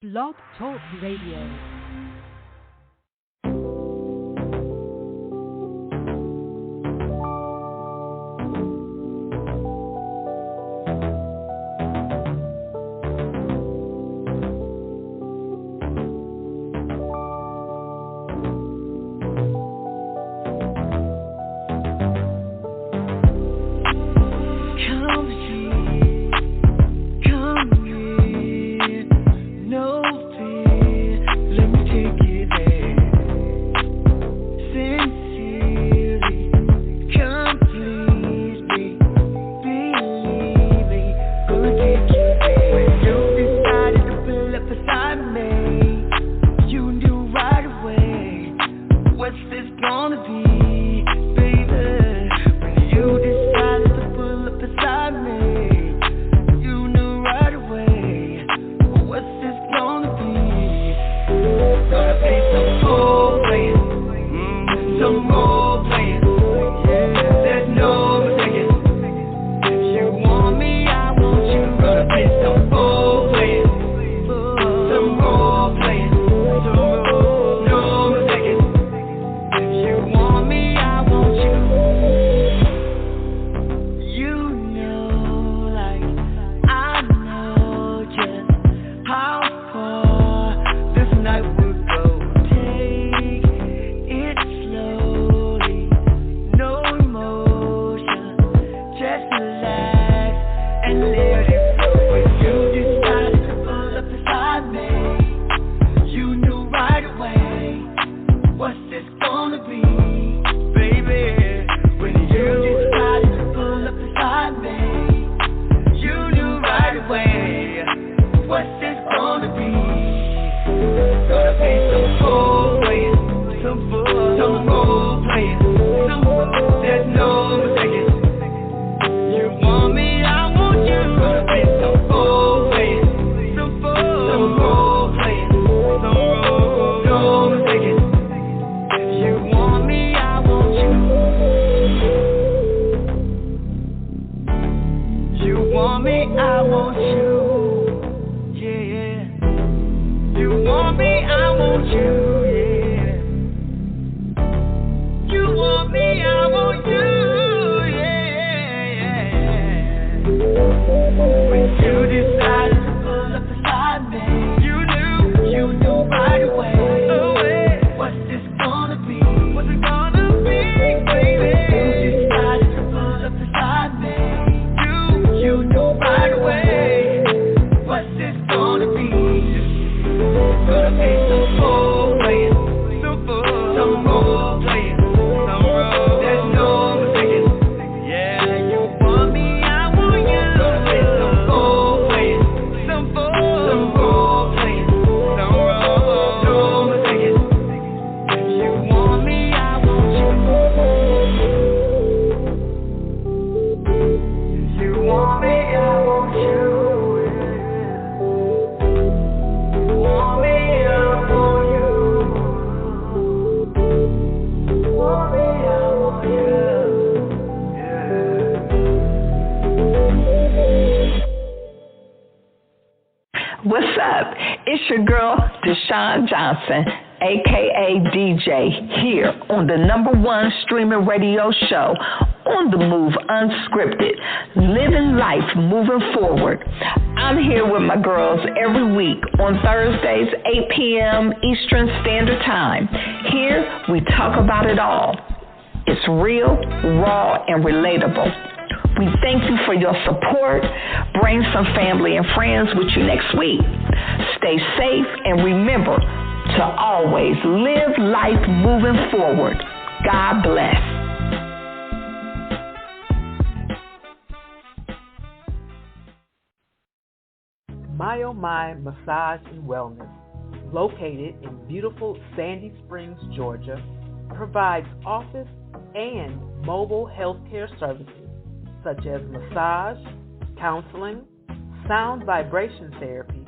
Blog Talk Radio. aka DJ, here on the #1 streaming radio show, On the Move Unscripted, living life moving forward. I'm here with my girls every week on Thursdays, 8 p.m. Eastern Standard Time. Here we talk about it all. It's real, raw, and relatable. We thank you for your support. Bring some family and friends with you next week. Stay safe and remember to always live life moving forward. God bless. My Oh My Massage and Wellness, located in beautiful Sandy Springs, Georgia, provides office and mobile healthcare services such as massage, counseling, sound vibration therapy,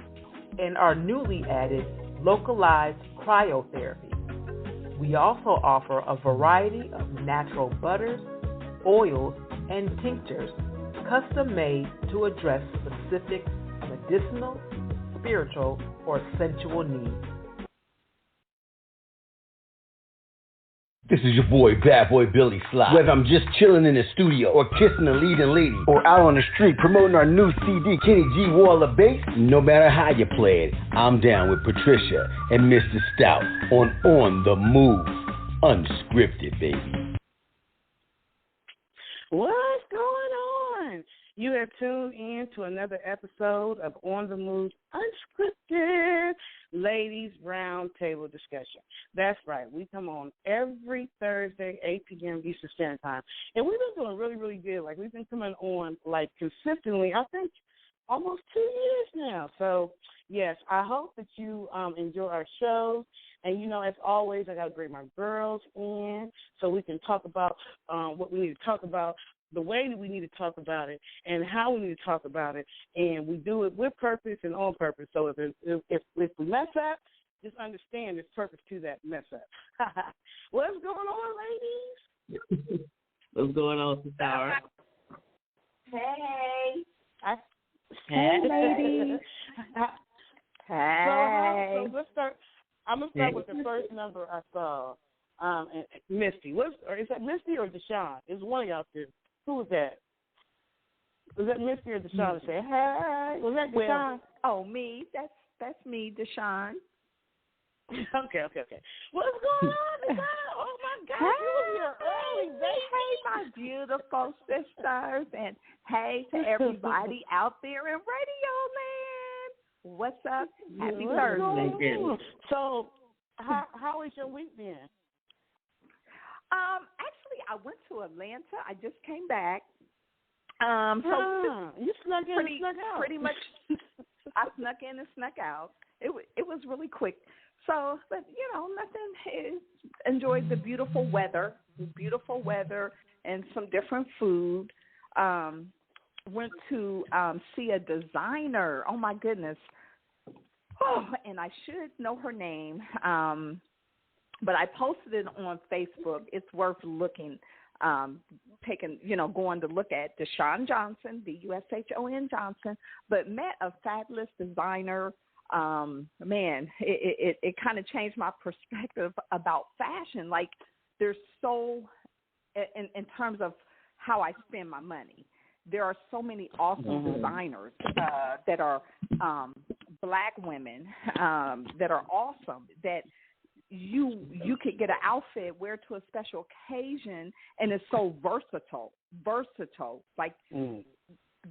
and our newly added localized cryotherapy. We also offer a variety of natural butters, oils, and tinctures custom made to address specific medicinal, spiritual, or sensual needs. This is your boy, Bad Boy Billy Sly. Whether I'm just chilling in the studio or kissing a leading lady or out on the street promoting our new CD, Kenny G Waller Bass, no matter how you play it, I'm down with Patricia and Mr. Stout on the Move. Unscripted, baby. What's going on? You have tuned in to another episode of On the Move Unscripted Ladies Round Table Discussion. That's right. We come on every Thursday, 8 p.m. Eastern Standard Time. And we've been doing really, really good. Like, we've been coming on, like, consistently, I think, almost 2 years now. So, yes, I hope that you enjoy our shows. And, you know, as always, I got to bring my girls in so we can talk about what we need to talk about, the way that we need to talk about it, and how we need to talk about it. And we do it with purpose and on purpose. So if we mess up, just understand there's purpose to that mess up. What's going on, ladies? What's going on, Sister? Hey. Hey, ladies. Hey. So let's start. I'm going to start with the first number I saw. Misty. Is that Misty or Deshaun? It's one of y'all two. Who was that? Was that Misty or Deshaun to say, hey? Was that Deshaun? Oh, me. That's me, Deshaun. Okay. What's going on, Deshaun? Oh, my God. You were here early, baby. Hey, my beautiful sisters. And hey to everybody out there in Radio Land. What's up? Happy Thursday. So, how has your week been? Actually, I went to Atlanta. I just came back. You snuck in and snuck out. Pretty much, I snuck in and snuck out. It was really quick. So, but you know, nothing. Enjoyed the beautiful weather and some different food. Went to see a designer. Oh my goodness. Oh, and I should know her name. But I posted it on Facebook. It's worth looking, going to look at Deshaun Johnson, Dushon Johnson, but met a fabulous designer. Man, it kind of changed my perspective about fashion. Like, there's so, in terms of how I spend my money, there are so many awesome designers that are Black women that are awesome that you could get an outfit, wear to a special occasion, and it's so versatile. Like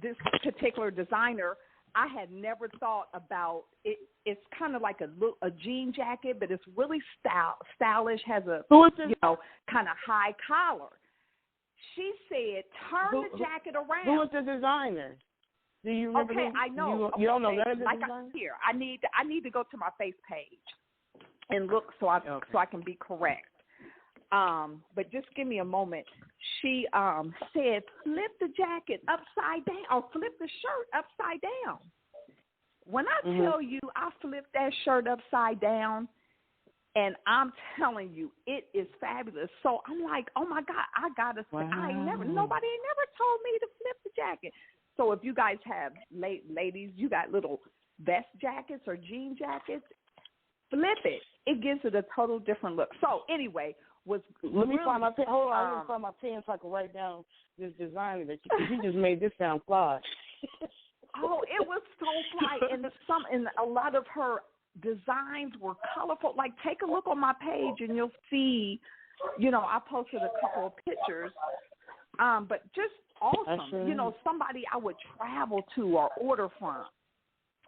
this particular designer, I had never thought about it. It's kind of like a jean jacket, but it's really stylish. Has a kind of high collar. She said, "Turn the jacket around." Who was the designer? Do you remember? Okay, I know. You don't know that of the like designer? Here, I need to go to my face page and look so I can be correct. But just give me a moment. She said, flip the jacket upside down or flip the shirt upside down. When I tell you I flipped that shirt upside down, and I'm telling you, it is fabulous. So I'm like, oh my God, I gotta. Wow. Nobody never told me to flip the jacket. So if you guys have ladies, you got little vest jackets or jean jackets, flip it. It gives it a total different look. So anyway, let me find my pen. Hold on, let me find my pen so I can write down this designer that you just made this sound fly. Oh, it was so fly, and a lot of her designs were colorful. Like, take a look on my page, and you'll see. I posted a couple of pictures, but just awesome. Somebody I would travel to or order from,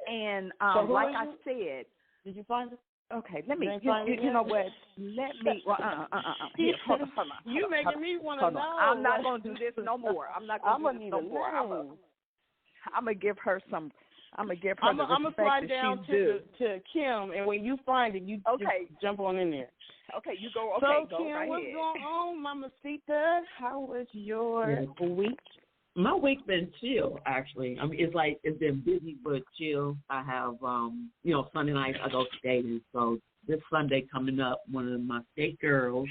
and like I said, did you find it? Okay, let me. You know what? Let me. Here, hold on. You making me want to know. I'm not going to do this no more. I'm not going to do this no more. I'm gonna give her some. I'm gonna give her the respect that she's due. I'm gonna slide down to Kim, and when you find it, you just jump on in there. Okay, you go. Okay, so go Kim, right what's ahead. going on, Mama Sita? How was your week? My week's been chill, actually. I mean, it's been busy but chill. I have, Sunday night I go skating. So this Sunday coming up, one of my skate girls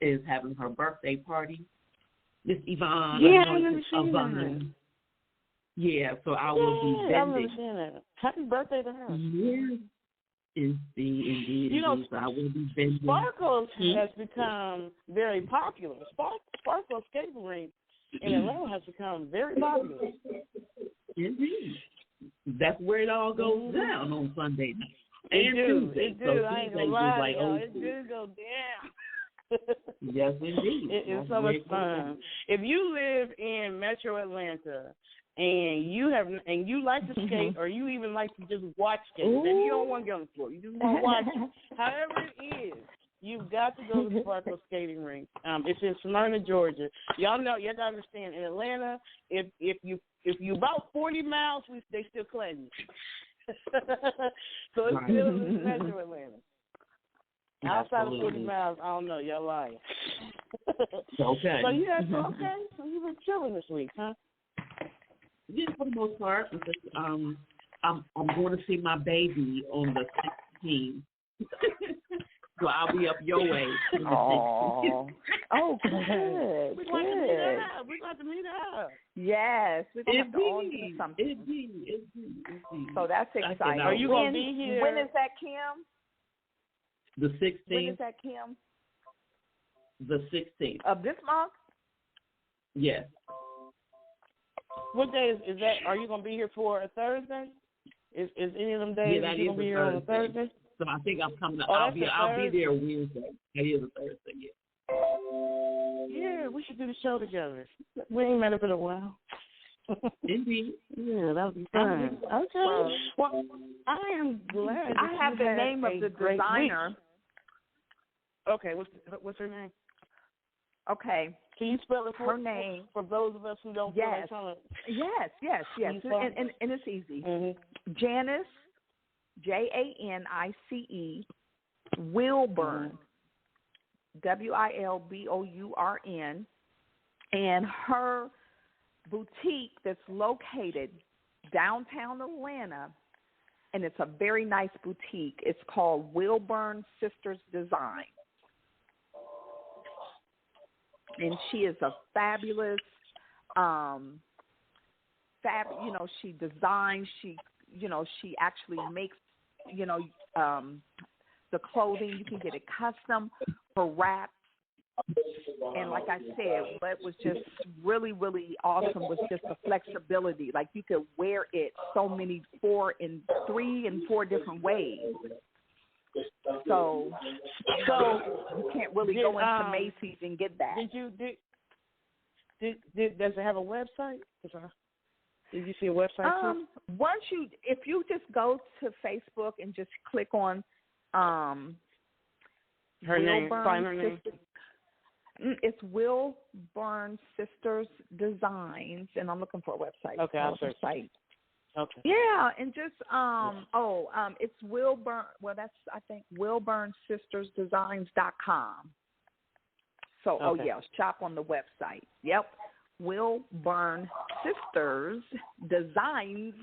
is having her birthday party. Miss Yvonne. Yeah, I never seen that. Yeah, so I will be bending. I've never seen that. Happy birthday to her. Yeah. Indeed. You know, So I will be bending. Sparkles has become very popular. Sparkles skating rink in Atlanta has become very popular. Indeed. That's where it all goes down on Sunday night. It do. So I ain't gonna lie. It do go down. Yes, indeed. It's so much fun. If you live in Metro Atlanta and you like to skate, or you even like to just watch skating, maybe you don't want to get on the floor, you just want to watch it. However it is, you've got to go to the Sparkle Skating Rink. It's in Smyrna, Georgia. Y'all know, you have to understand, in Atlanta, if you about 40 miles, they still claim you. So it's still in Metro Atlanta. Outside of 40 miles, I don't know. Y'all lying. Okay. So So you've been chilling this week, huh? Yeah, for the most part. I'm going to see my baby on the 16th. So I'll be up your way. Oh, good. We're going to meet up. Yes, we're going to have to all do something. Indeed. So that's exciting. Are you going to be here? When is that, Kim? The 16th. When is that, Kim? The 16th. Of this month? Yes. What day is that? Are you going to be here for a Thursday? Is any of them days that you going to be here on a Thursday? So I think I'm coming. I'll be there Wednesday. That is a Thursday. Yeah. Yeah, we should do the show together. We ain't met up in a while. Indeed. Yeah, that would be fun. Okay. Well, I am glad. I have the name of the designer. Okay, what's her name? Okay. Can you spell it her name for those of us who don't feel like telling it? Yes. And it's easy. Mm-hmm. Janice, Janice, Wilburn, Wilbourn, and her boutique that's located downtown Atlanta, and it's a very nice boutique. It's called Wilburn Sisters Design. And she is a fabulous, she designs, she actually makes, the clothing. You can get it custom, her wraps. And like I said, what was just really, really awesome was just the flexibility. Like you could wear it three and four different ways. So you can't really go into Macy's and get that. Does it have a website? Did you see a website too? If you just go to Facebook and just click on her name, find her name. It's Wilburn Sisters Designs, and I'm looking for a website. Okay, I'll search. Site. Okay. Yeah, and just it's Wilburn. Well, that's I think WilburnSistersDesigns.com. So shop on the website. Yep, Wilburn Sisters Designs,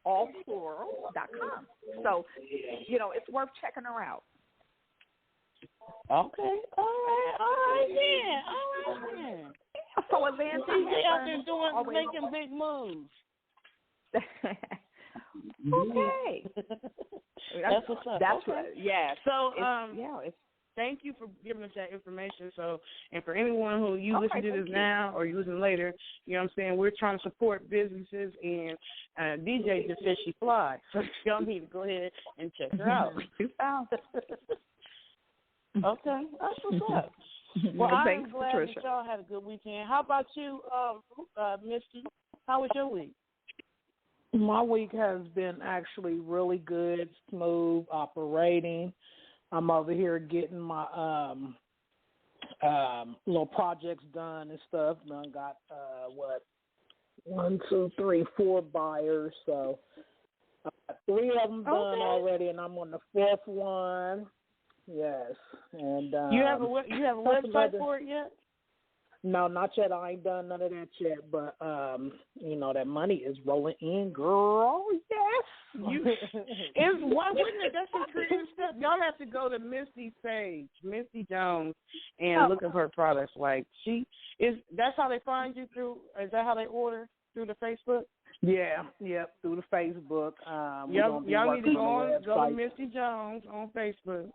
all plural.com. So it's worth checking her out. Okay. All right then. So Atlanta, she's out there making big moves. Okay. That's what's up. That's right. Yeah. So thank you for giving us that information. So, and for anyone who you listen to this now or you listen later, you know what I'm saying, we're trying to support businesses, and DJ just said she fly. So y'all need to go ahead and check her out. Okay, that's what's up. Well, I'm glad Patricia. that y'all had a good weekend. How about you, Misty? How was your week? My week has been actually really good, smooth, operating. I'm over here getting my little projects done and stuff. Done got 1, 2, 3, 4 buyers. So 3 of them done already, and I'm on the 4th one. Yes, and you have a website for it yet? No, not yet. I ain't done none of that yet, but that money is rolling in, girl. Yes. Why wouldn't it? That's some creative stuff. Y'all have to go to Misty's page, Misty Jones, and look at her products. Like that's how they find you through. Is that how they order through the Facebook? Yeah, through the Facebook. Y'all need to go to Misty Jones on Facebook.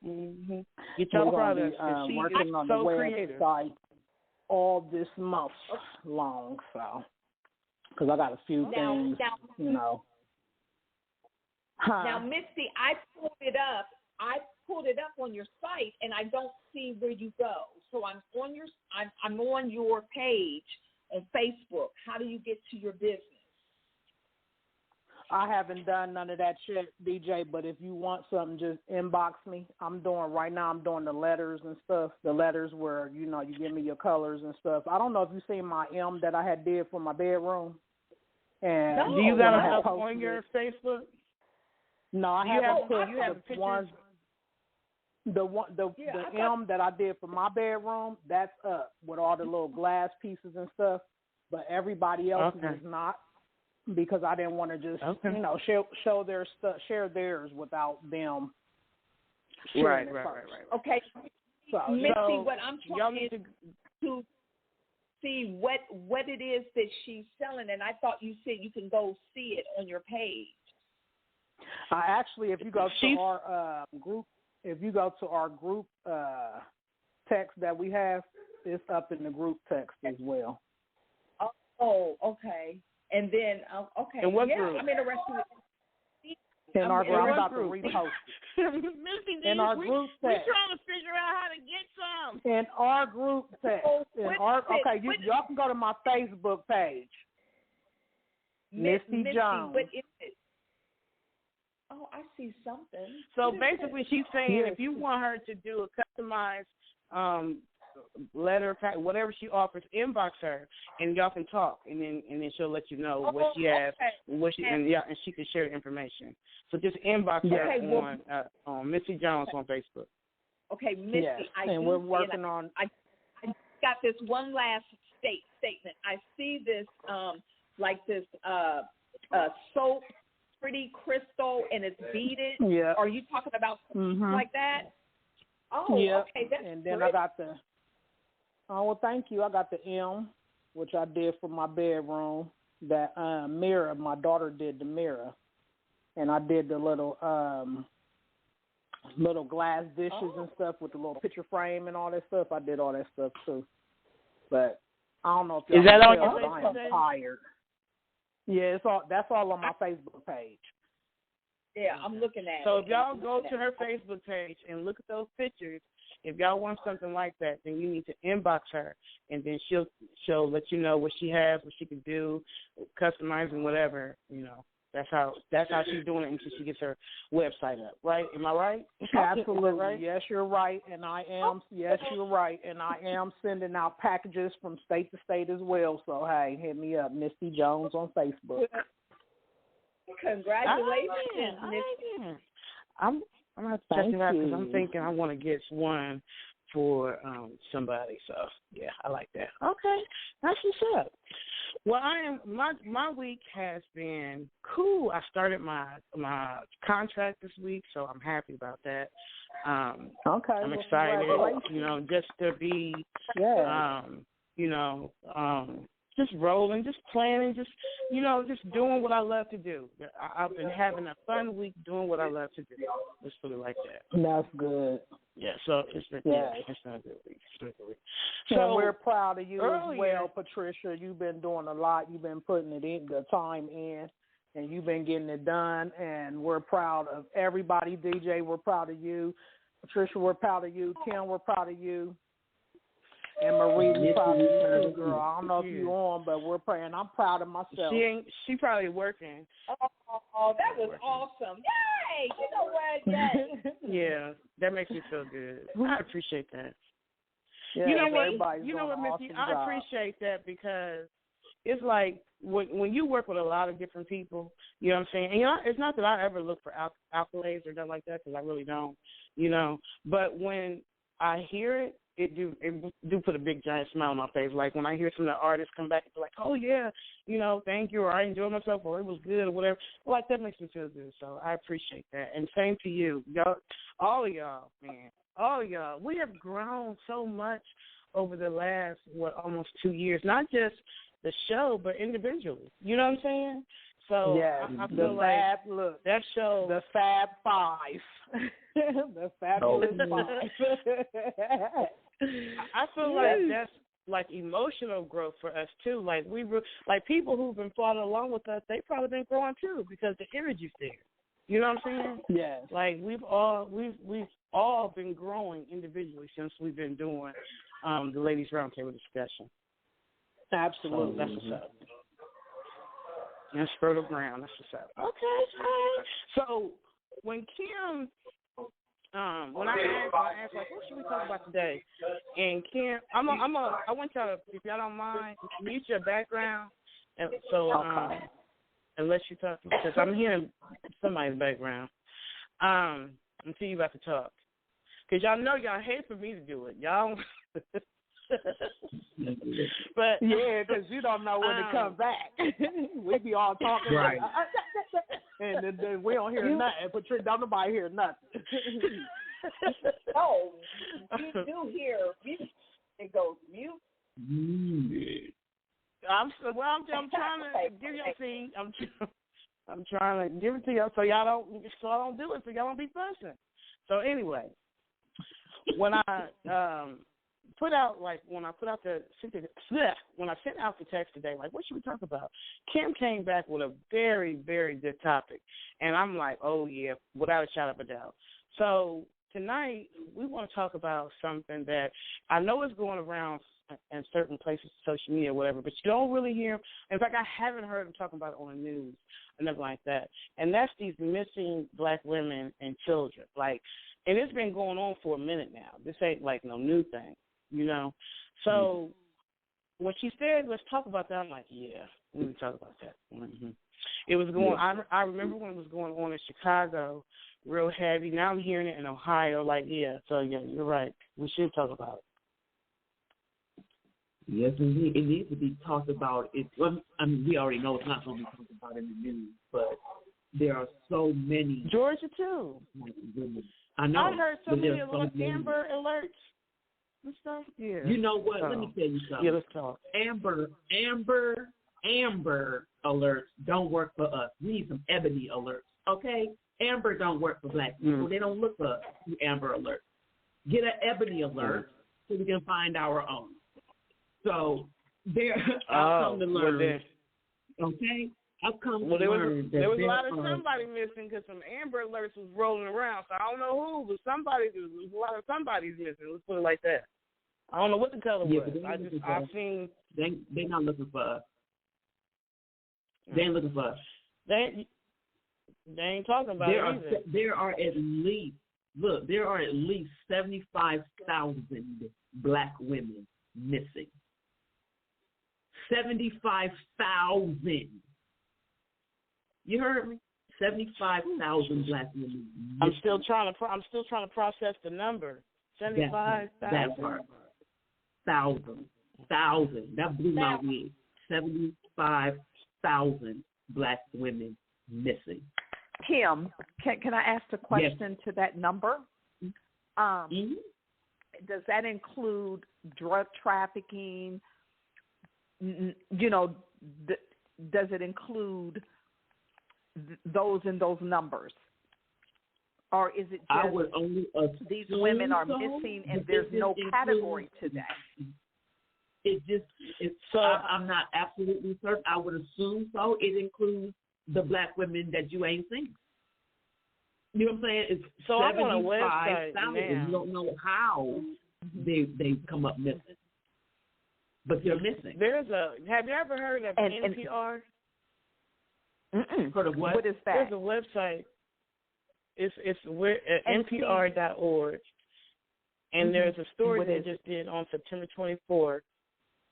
Mm-hmm. Get your products. We're be working on so the creative. website all this month long, so because I got a few things, you know. Now, Misty, I pulled it up on your site, and I don't see where you go. So I'm on your page on Facebook. How do you get to your business? I haven't done none of that shit, DJ, but if you want something, just inbox me. I'm doing the letters and stuff, the letters where, you know, you give me your colors and stuff. I don't know if you seen my M that I had did for my bedroom. And do you got it up on your Facebook? No, I haven't put the ones. The M that I did for my bedroom, that's up with all the little glass pieces and stuff. But everybody else is not, because I didn't want to just you know show their stuff, share theirs without them. Right. Okay, so Misty, what I'm trying to see what it is that she's selling, and I thought you said you can go see it on your page. Actually, if you go to our group. If you go to our group text that we have, it's up in the group text as well. Oh, okay. And then, okay. In what group? I'm interested in our group. I'm about to repost it. Misty, in our group text. We're trying to figure out how to get some. In our group text. Y'all can go to my Facebook page. Misty Jones. What is it? Oh, I see something. So basically, she's saying if you want her to do a customized letter, whatever she offers, inbox her, and y'all can talk, and then she'll let you know what she has, and she can share the information. So just inbox her on Missy Jones on Facebook. Okay, Missy, and we're working on. I got this one last statement. I see this soap. Pretty crystal and it's beaded. Yeah. Are you talking about something like that? Oh, okay. That's and then great. I got the. Oh well, thank you. I got the M, which I did for my bedroom. That mirror, my daughter did the mirror, and I did the little glass dishes and stuff with the little picture frame and all that stuff. I did all that stuff too. But I don't know if y'all is that on your Facebook I am page? tired. Yeah, that's all on my Facebook page. Yeah, I'm looking at it. So if y'all go to her Facebook page and look at those pictures, if y'all want something like that, then you need to inbox her, and then she'll let you know what she has, what she can do, customizing whatever. You know, that's how she's doing it until she gets her website up. Right? Am I right? Absolutely. Right? Yes, you're right, and I am. Yes, you're right, and I am sending out packages from state to state as well. So hey, hit me up, Misty Jones on Facebook. Congratulations, Misty. I'm gonna have to check it out because I'm thinking I want to get one for somebody. So yeah, I like that. Okay, that's what's up. Well, my week has been cool. I started my contract this week, so I'm happy about that. Okay, I'm excited. You know, just to be, just rolling, just planning, just doing what I love to do. I've been having a fun week doing what I love to do. Let's put it like that. That's good. Yeah, so it's been it's been a good week. So we're proud of you as well, Patricia. You've been doing a lot. You've been putting the time in, and you've been getting it done. And we're proud of everybody. DJ, we're proud of you. Patricia, we're proud of you. Kim, we're proud of you. And Marie, we're proud of you too, girl. I don't know if you're on, but we're praying. I'm proud of myself. She probably working. Oh, that was awesome. Yay! You know what? Yay. Yeah, that makes me feel good. I appreciate that. Yeah, you know what, Missy? Awesome I appreciate that because it's like when you work with a lot of different people, you know what I'm saying? And it's not that I ever look for accolades or nothing like that because I really don't, But when I hear it, it do put a big giant smile on my face. Like when I hear some of the artists come back and be like, oh yeah, thank you, or I enjoyed myself, or it was good, or whatever. Like that makes me feel good. So I appreciate that. And same to you, y'all, all of y'all, man, all of y'all. We have grown so much over the last almost 2 years. Not just the show, but individually. You know what I'm saying? So yes, I feel like that show, the Fab Five, the Fabulous Five. I feel like that's like emotional growth for us too. Like like people who've been following along with us, they probably been growing too because the energy's there. You know what I'm saying? Yes. Like we've all been growing individually since we've been doing the Ladies Roundtable discussion. Absolutely. So that's what's up. And fertile ground. That's what's up. Okay. So when Kim, when I asked like, what should we talk about today? And Kim, I want y'all to, if y'all don't mind, mute your background, and so unless you talk, because I'm hearing somebody's background. Until you about to talk, because y'all know y'all hate for me to do it, y'all. But yeah, because you don't know when to come back. We be all talking, right? And then we don't hear nothing. Patricia, don't nobody hear nothing. Oh, you do hear mute. It goes mute. I'm trying to give y'all see. I'm trying to give it to y'all so I don't do it so y'all don't be fussing. So anyway, when I when I sent out the text today, like, what should we talk about? Kim came back with a very, very good topic. And I'm like, oh, yeah, without a shadow of a doubt. So tonight we want to talk about something that I know is going around in certain places, social media or whatever, but you don't really hear. In fact, I haven't heard them talking about it on the news or nothing like that. And that's these missing black women and children. Like, and it's been going on for a minute now. This ain't like no new thing. You know, so when she said, let's talk about that, I'm like, yeah, we can talk about that. Mm-hmm. It was going, I remember when it was going on in Chicago, real heavy. Now I'm hearing it in Ohio, like, yeah, so yeah, you're right. We should talk about it. Yes, indeed. It needs to be talked about. We already know it's not going to be talked about in the news, but there are so many. Georgia, too. I know. I heard so many Amber alerts. Stuff? Yeah. You know what? Let me tell you something. Yeah, let's talk. Amber alerts don't work for us. We need some ebony alerts, okay? Amber don't work for black people. They don't look for Amber alerts. Get an ebony alert so we can find our own. So I've come to learn. Okay? I've come to learn that there was a lot of somebody missing because some Amber alerts was rolling around. So I don't know who, but there's a lot of somebody's missing. Let's put it like that. I don't know what the color was. I've seen. They're not looking for us. They ain't looking for us. They ain't talking about it either. There are at least 75,000 black women missing. 75,000. You heard me? 75,000 black women missing. I'm still trying to process the number. 75,000. That part. Thousand. That blew my wig. 75,000 black women missing. Kim, can I ask a question to that number? Does that include drug trafficking? You know, does it include those in those numbers? Or is it just I would only these women are missing and there's no category to that? I'm not absolutely certain. I would assume so. It includes the black women that you ain't seen. You know what I'm saying? It's so I'm on a website now. You don't know how they come up missing, but they're missing. Have you ever heard of NPR? Heard of what? What is that? There's a website. It's NPR.org, and there's a story they just did on September 24th,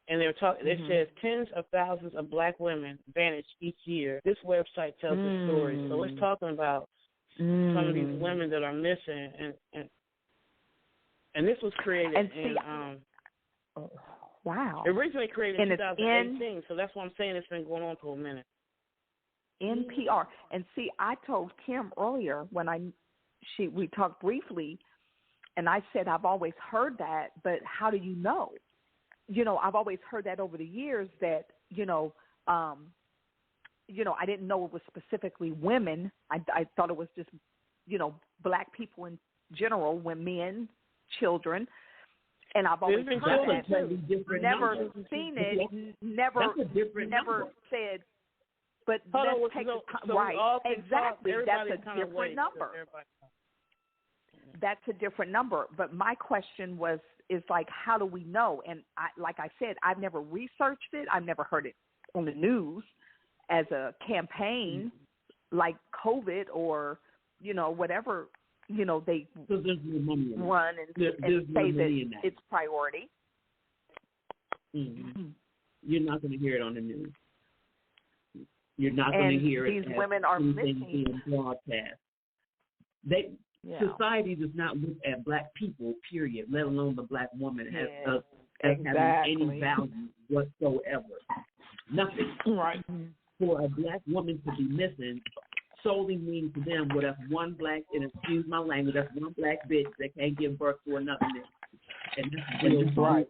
and they were talking. It says tens of thousands of black women vanish each year. This website tells the story, so it's talking about some of these women that are missing, and this was created wow. Originally created in 2018, so that's why I'm saying it's been going on for a minute. NPR. And see, I told Kim earlier when we talked briefly, and I said I've always heard that, but how do you know? You know, I've always heard that over the years that I didn't know it was specifically women. I thought it was just, black people in general, men, children. And I've always heard that, never seen it, never said. But let's take the time. Right, exactly. That's a different number. That's a different number. But my question is like, how do we know? And like I said, I've never researched it. I've never heard it on the news as a campaign like COVID or, whatever, they run and say that it's priority. Mm-hmm. You're not going to hear it on the news. You're not going to hear it. These women are missing being broadcast. Society does not look at black people, period, let alone the black woman as having any value whatsoever. Nothing. Right. For a black woman to be missing solely means to them, well, that's one black, and excuse my language, that's one black bitch that can't give birth to another bitch. And that's right.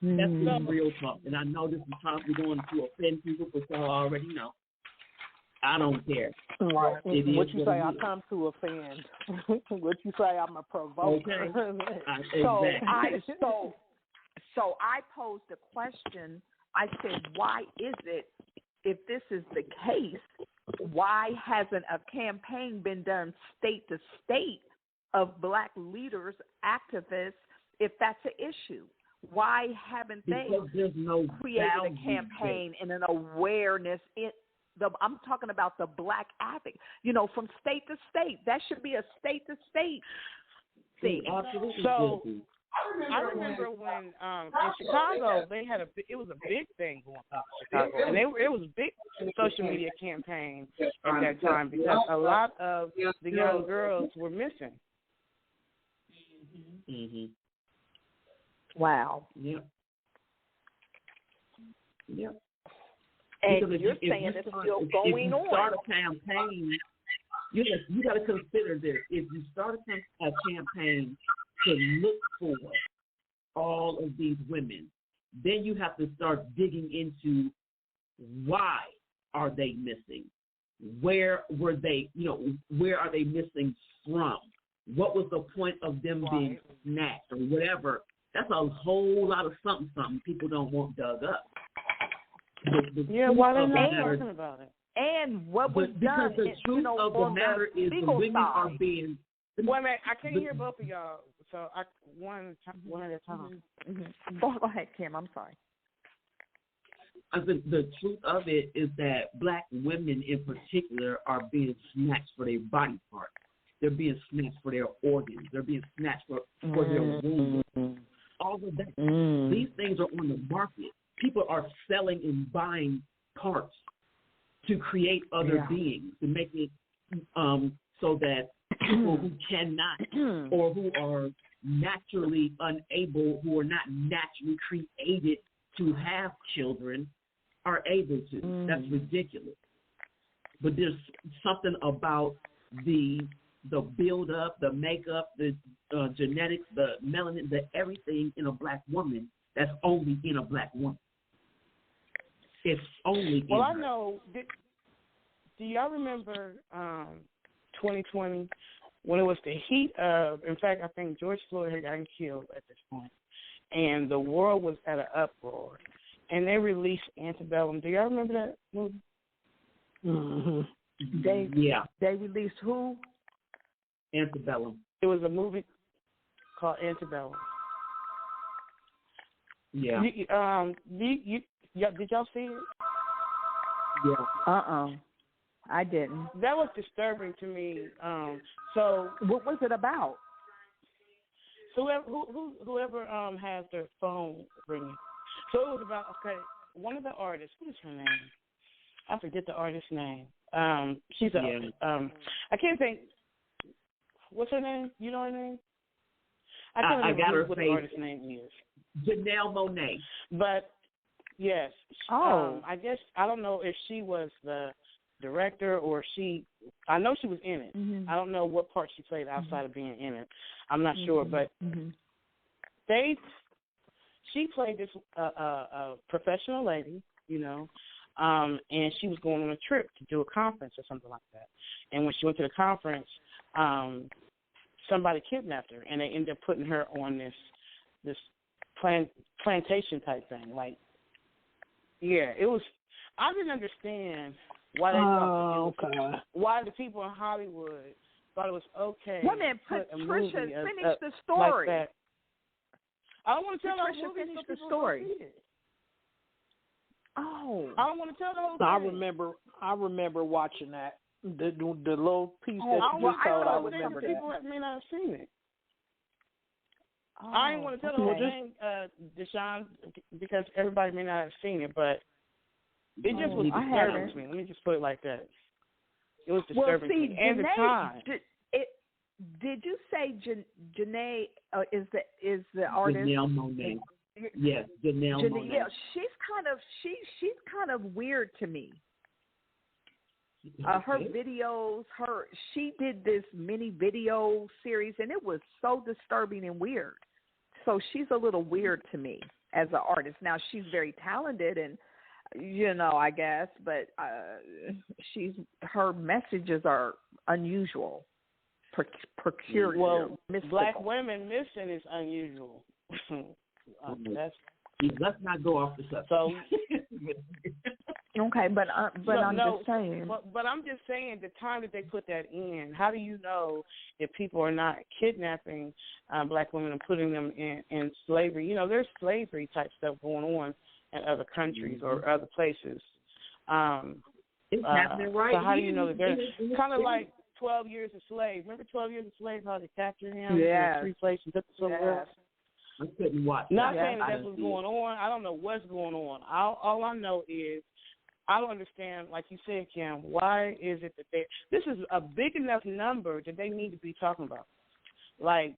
That's real talk. And I know this is probably going to offend people, but y'all already know. I don't care. Right. What you say, I come to offend. What you say, I'm a provoker. Okay. So I posed a question. I said, why is it, if this is the case, why hasn't a campaign been done state to state of black leaders, activists, if that's an issue? Why haven't they created a campaign and an awareness? I'm talking about the black advocate, from state to state. That should be a state to state thing. Absolutely. So I remember when in Chicago it was a big thing going on in Chicago, and it was a big social media campaign at that time because a lot of the young girls were missing. Mm-hmm. Wow. Yep. And you're saying it's still going on. If you start a campaign, you got to consider this. If you start a campaign to look for all of these women, then you have to start digging into why are they missing? Where were they? Where are they missing from? What was the point of them being snatched or whatever? That's a whole lot of something people don't want dug up. Why they're not talking about it? And what was done? Because the truth of the matter is the women are being. Wait a minute, I can't hear both of y'all. So one at a time. Mm-hmm. Go ahead, Kim. I'm sorry. I think the truth of it is that black women in particular are being snatched for their body parts. They're being snatched for their organs. They're being snatched for their wounds. All of that. These things are on the market. People are selling and buying parts to create other beings, to make it so that people who cannot or who are naturally unable, who are not naturally created to have children, are able to. That's ridiculous. But there's something about the build-up, the makeup, the genetics, the melanin, the everything in a black woman that's only in a black woman. It's only in I her. know. Do y'all remember 2020 when it was the heat of, in fact, I think George Floyd had gotten killed at this point, and the world was at an uproar, and they released Antebellum. Do y'all remember that movie? Mm-hmm. They released who? Antebellum. It was a movie called Antebellum. Yeah. Did y'all see it? Yeah. I didn't. That was disturbing to me. So what was it about? So whoever has their phone ringing. So it was about one of the artists. What is her name? I forget the artist's name. She's I can't think. What's her name? You know her name? I got her what face. the artist's name is. Janelle Monáe. But yes. I guess I don't know if she was the director or I know she was in it. Mm-hmm. I don't know what part she played outside of being in it. I'm not sure, but she played this professional lady, and she was going on a trip to do a conference or something like that. And when she went to the conference, somebody kidnapped her, and they ended up putting her on this plantation type thing. Like, yeah, it was. I didn't understand why they thought why the people in Hollywood thought it was okay. Well, then, Patricia, finish the story. Like that. I don't want to tell Patricia, the whole finish the story. Oh, I don't want to tell the whole thing. I remember watching that. The little piece that you told. I remember that. People may not have seen it. Oh, I didn't want to tell the whole thing, Deshaun, because everybody may not have seen it, but it just was disturbing to me. Let me just put it like that. It was disturbing to me. And the time. Did you say Janae is the artist? Janelle Monáe. Yes, Janelle Monáe. Yeah, she's kind of weird to me. Her videos, she did this mini video series, and it was so disturbing and weird. So she's a little weird to me as an artist. Now she's very talented, and I guess, but her messages are unusual. Peculiar, well, mystical. Black women missing is unusual. Let's not go off the subject. So, okay, but I'm just saying. But I'm just saying the time that they put that in. How do you know if people are not kidnapping Black women and putting them in slavery? There's slavery type stuff going on in other countries or other places. It's happening right. So how do you know that they're kind of like 12 Years a Slave? Remember 12 Years a Slave? How they captured him in 3 places and took him somewhere else? I couldn't watch. Not saying that's what's going on. I don't know what's going on. All I know is I don't understand, like you said, Kim, why is it that this is a big enough number that they need to be talking about? Like,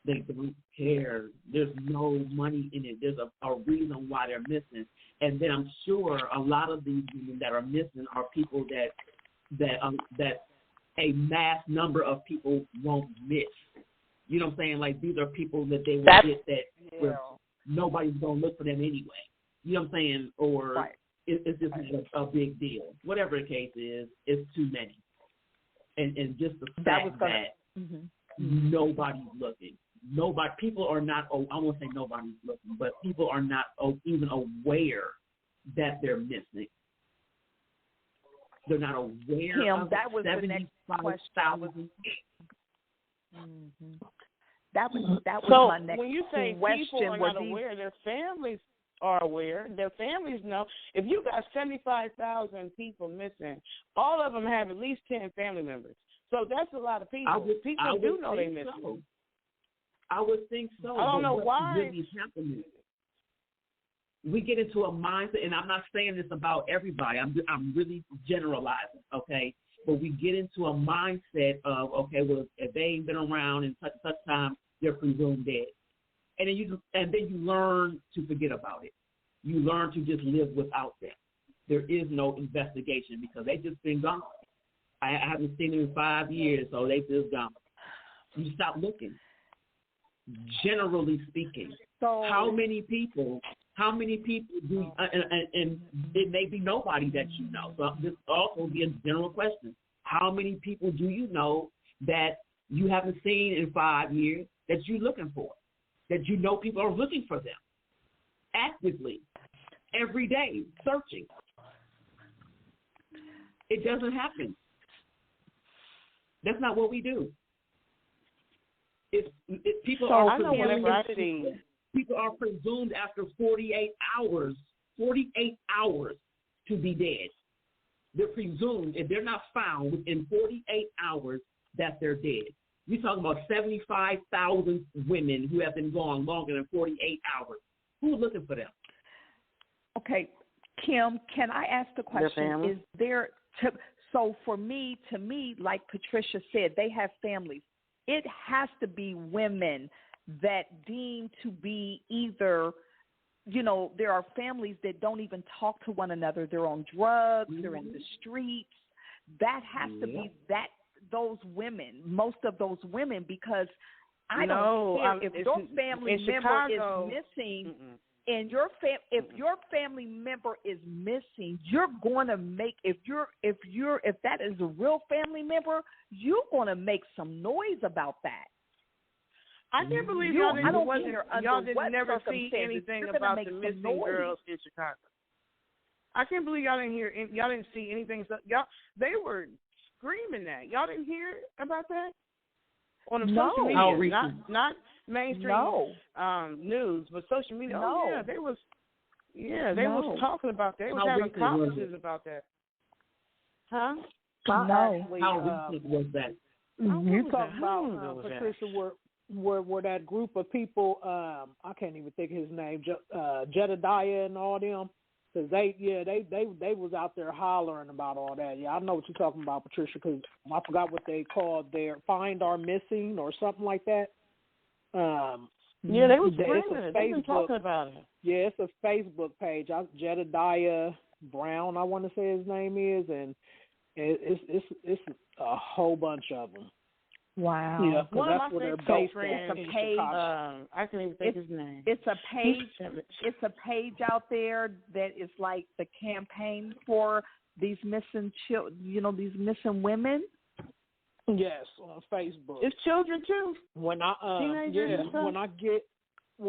they don't care. There's no money in it. There's a reason why they're missing. And then I'm sure a lot of these women that are missing are people that a mass number of people won't miss. You know what I'm saying? Like, these are people that they will get that nobody's going to look for them anyway. You know what I'm saying? Or it's just not a big deal. Whatever the case is, it's too many. And just the fact that nobody's looking. People are not, I won't say nobody's looking, but people are not even aware that they're missing. They're not aware of that was the next question. That was my next question. When you say people are not aware, their families are aware. Their families know. If you got 75,000 people missing, all of them have at least 10 family members. So that's a lot of people. People do know they're missing. I would think so. I don't know why. Really is happening. We get into a mindset, and I'm not saying this about everybody. I'm really generalizing, okay? But we get into a mindset of, okay, well, if they ain't been around in such time, they're presumed dead. And then you learn to forget about it. You learn to just live without them. There is no investigation because they just been gone. I haven't seen them in 5 years, so they just gone. You stop looking. Generally speaking, how many people do, and it may be nobody that you know. So this also be a general question. How many people do you know that you haven't seen in 5 years that you're looking for, that you know people are looking for them actively every day, searching? It doesn't happen. That's not what we do. People are presumed after 48 hours to be dead. They're presumed, if they're not found within 48 hours, that they're dead. We're talking about 75,000 women who have been gone longer than 48 hours. Who's looking for them? Okay, Kim, can I ask the question? Is there so to me, like Patricia said, they have families. It has to be women that deem to be either, there are families that don't even talk to one another. They're on drugs. They're in the streets. That has to be those women, most of those women, because I don't care if your family member is missing. and if your family member is missing, you're going to make if that is a real family member, you're going to make some noise about that. I can't believe y'all didn't never see anything about the missing girls in Chicago. I can't believe y'all didn't see anything. They were screaming that. Y'all didn't hear about that on the social media, not mainstream news, but social media. No. Oh yeah, they was talking about that. They was having conferences about that. Huh? No. How recent was that? You talk about Patricia, where that group of people, I can't even think of his name, Jedediah and all them, because they was out there hollering about all that. Yeah, I know what you're talking about, Patricia, because I forgot what they called their Find Our Missing or something like that. Yeah, they were screaming. They've been talking about it. Yeah, it's a Facebook page. Jedediah Brown, I want to say his name is, and it's a whole bunch of them. Wow. Yeah, one of that's my where favorite they're friends. It's a page. I can't even think his name. It's a page. It's a page out there that is like the campaign for these missing these missing women. Yes, on Facebook. It's children too. When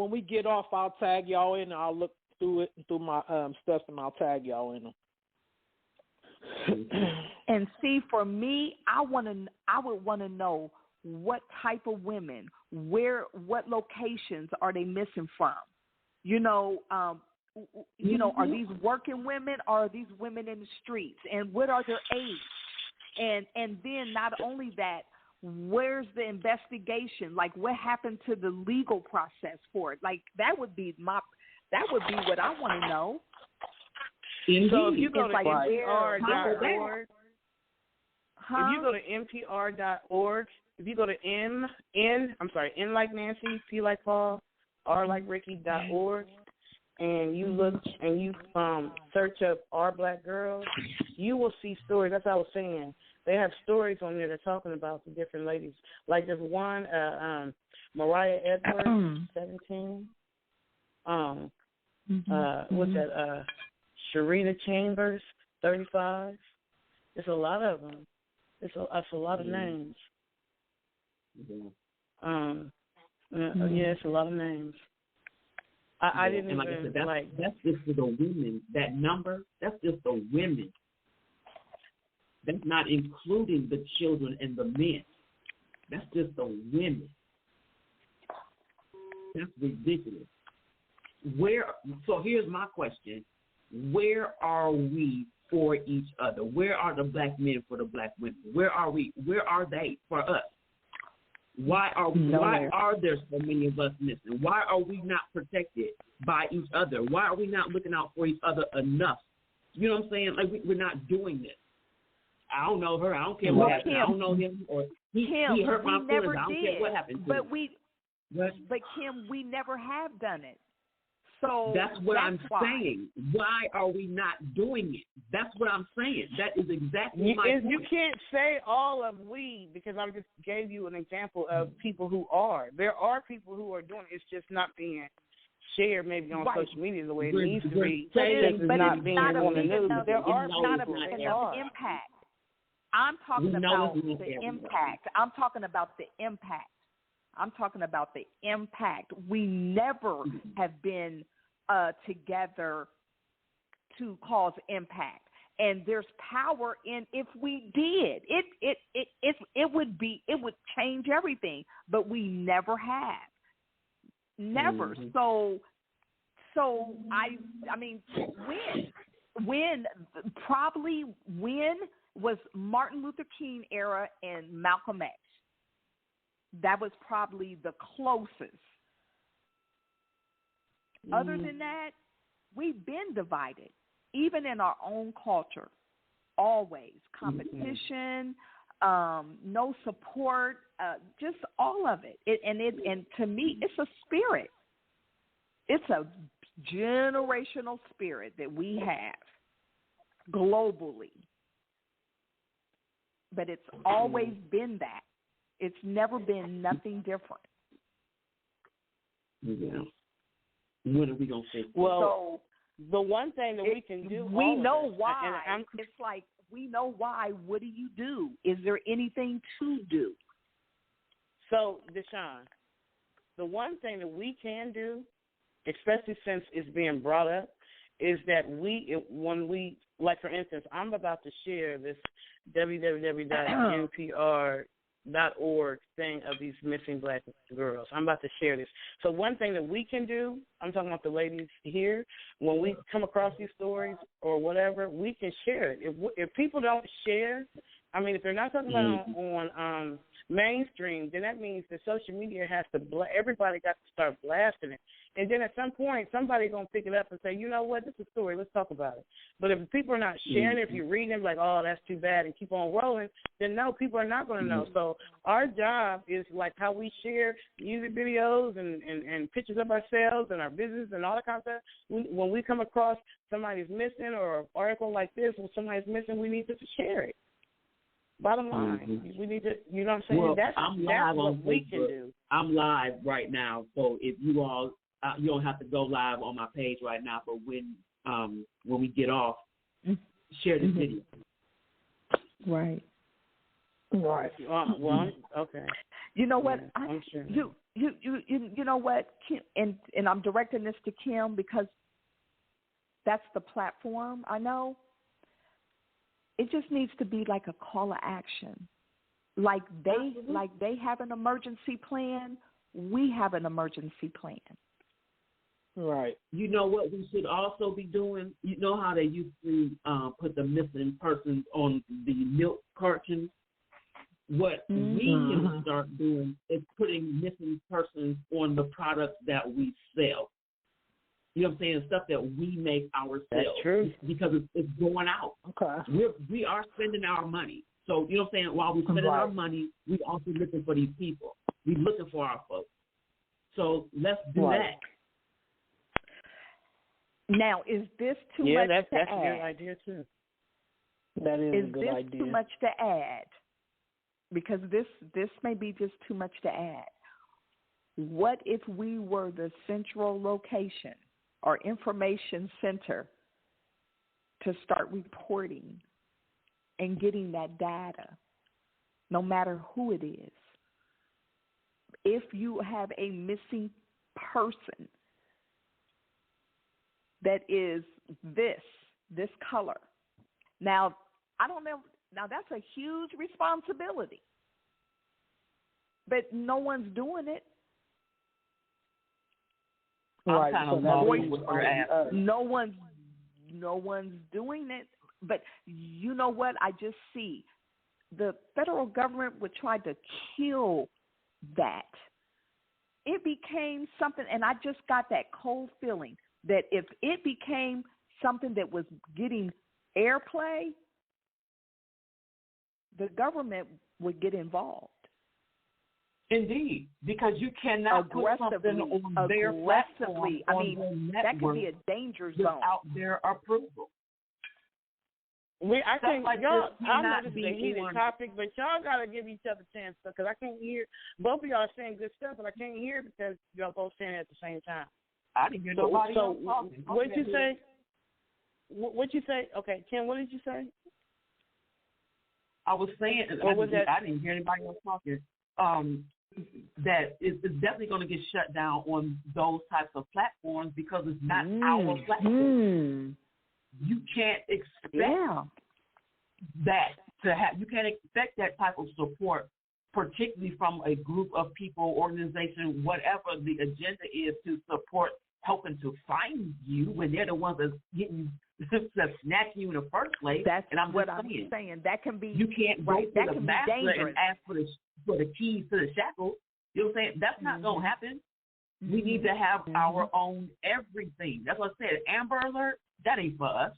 we get off, I'll tag y'all in. I'll look through it through my stuff, and I'll tag y'all in them. And see, for me, I would want to know what type of women, what locations are they missing from? Are these working women, or are these women in the streets, and what are their age? And then not only that, where's the investigation? Like, what happened to the legal process for it? Like, that would be what I want to know. So if you go to NPR.org, if you go to N like Nancy, P like Paul, R like Ricky.org, and you look and you search up Our Black Girls, you will see stories. That's what I was saying. They have stories on there. They're talking about the different ladies. Like there's one, Mariah Edwards, 17. What's that? Sharina Chambers, 35. It's a lot of them. It's a lot of names. It's a lot of names. I didn't even that's just for the women. That number, that's just the women. That's not including the children and the men. That's just the women. That's ridiculous. So here's my question. Where are we for each other? Where are the black men for the black women? Where are we? Where are they for us? Why are there so many of us missing? Why are we not protected by each other? Why are we not looking out for each other enough? You know what I'm saying? Like we're not doing this. I don't know her. I don't care what happened. I don't know him. Or he hurt my feelings. I don't care what happened to him. But Kim, we never have done it. So that's what I'm saying. Why are we not doing it? That's what I'm saying. That is exactly my point. You can't say all of we, because I just gave you an example of people who are. There are people who are doing it. It's just not being shared maybe on social media the way it needs to be. It's not being on the news. But there are people that are. Impact. I'm talking about the impact. I'm talking about the impact. I'm talking about the impact. We never have been together to cause impact, and there's power in if we did. It would change everything, but we never have, never. So I mean, when was Martin Luther King era and Malcolm X. That was probably the closest. Other than that, we've been divided, even in our own culture. Always competition, no support, just all of it. And to me, it's a spirit. It's a generational spirit that we have globally. But it's always been that. It's never been nothing different. When are we going to fix it? Well, the one thing that we can do, we know why. It's like, we know why. What do? Is there anything to do? So, Deshaun, the one thing that we can do, especially since it's being brought up, is that when we, like for instance, I'm about to share this www.npr.org thing of these missing black girls. I'm about to share this. So one thing that we can do, I'm talking about the ladies here, when we come across these stories or whatever, we can share it. If people don't share, I mean, if they're not talking about on mainstream, then that means that social media has to, everybody got to start blasting it. And then at some point, somebody's going to pick it up and say, you know what, this is a story, let's talk about it. But if people are not sharing it, if you read them like, oh, that's too bad, and keep on rolling, then no, people are not going to know. So our job is like how we share music videos and pictures of ourselves and our business and all that kind of stuff. When we come across somebody's missing or an article like this, when somebody's missing, we need to share it. Bottom line, we need to, you know what I'm saying? Well, that's what we can do. I'm live right now, so if you all, you don't have to go live on my page right now, but when we get off, share the video. Right. Well, okay. You know what? Yeah, I'm sure. You know what? Kim, and I'm directing this to Kim because that's the platform. I know. It just needs to be like a call to action. Like they have an emergency plan, we have an emergency plan. Right. You know what we should also be doing? You know how they used to put the missing persons on the milk cartons? What we can start doing is putting missing persons on the products that we sell. You know what I'm saying? Stuff that we make ourselves. That's true. Because it's going out. Okay. We are spending our money. So, you know what I'm saying? While we're spending our money, we're also looking for these people. We're looking for our folks. So let's do that. Now, is this too much to add? That's a good idea, too. That is a good idea. Is this too much to add? Because this may be just too much to add. What if we were the central location or information center to start reporting and getting that data, no matter who it is? If you have a missing person that is this color. Now, I don't know. Now, that's a huge responsibility. But no one's doing it. Right. No one's doing it. But you know what? I just see the federal government would try to kill that. It became something, and I just got that cold feeling that if it became something that was getting airplay, the government would get involved. Indeed, because you cannot put something on their platform, I mean, that could be a danger zone without their approval. I think y'all. I know this is a heated topic, but y'all gotta give each other a chance because I can't hear both of y'all saying good stuff, but I can't hear because y'all both saying it at the same time. I didn't hear nobody else talking. What'd you say? What'd you say? Okay, Kim, what did you say? I was saying, I didn't hear anybody else talking. That it's definitely going to get shut down on those types of platforms because it's not our platform. You can't expect that to have. You can't expect that type of support, particularly from a group of people, organization, whatever the agenda is to support helping to find you when they're the ones that's getting that snatch you in the first place. That's I'm saying. That can be. You can't go to the master and ask for the keys to the shackles. You know what I'm saying? That's not going to happen. We need to have our own everything. That's what I said. Amber Alert, that ain't for us.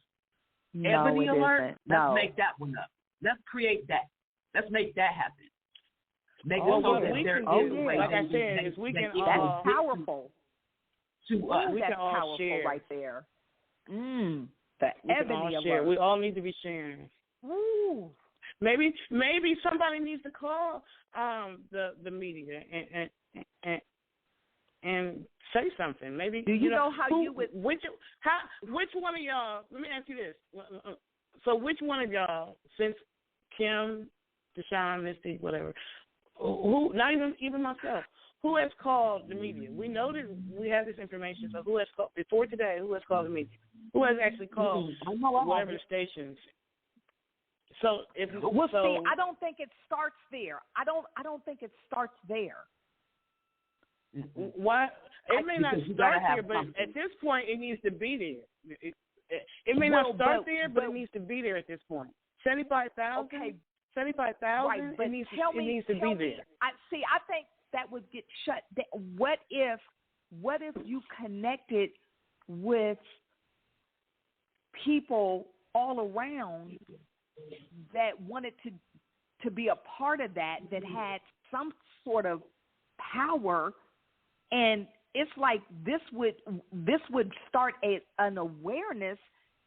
No, Ebony Alert, isn't. let's make that one up. Let's create that. Let's make that happen. Make it so that there is a way. Like I said, is we can that's powerful. To us. We that's can all powerful share. Right there. The we Ebony Alert. Share. We all need to be sharing. Ooh. Maybe somebody needs to call the media and say something. Maybe. Do you know how you would? Which one of y'all? Let me ask you this. So, which one of y'all, since Kim, Deshaun, Misty, whatever, who? Not even myself. Who has called the media? We know that we have this information. So, who has called before today? Who has called the media? Who has actually called whatever the stations? So, see, I don't think it starts there. I don't think it starts there. Why? It may not start there, but at this point, it needs to be there. It may not start there, but it needs to be there at this point. 75,000. Okay. 75,000. Right, it needs to be there. I think that would get shut down. What if you connected with people all around that wanted to be a part of that had some sort of power, and it's like this would start an awareness,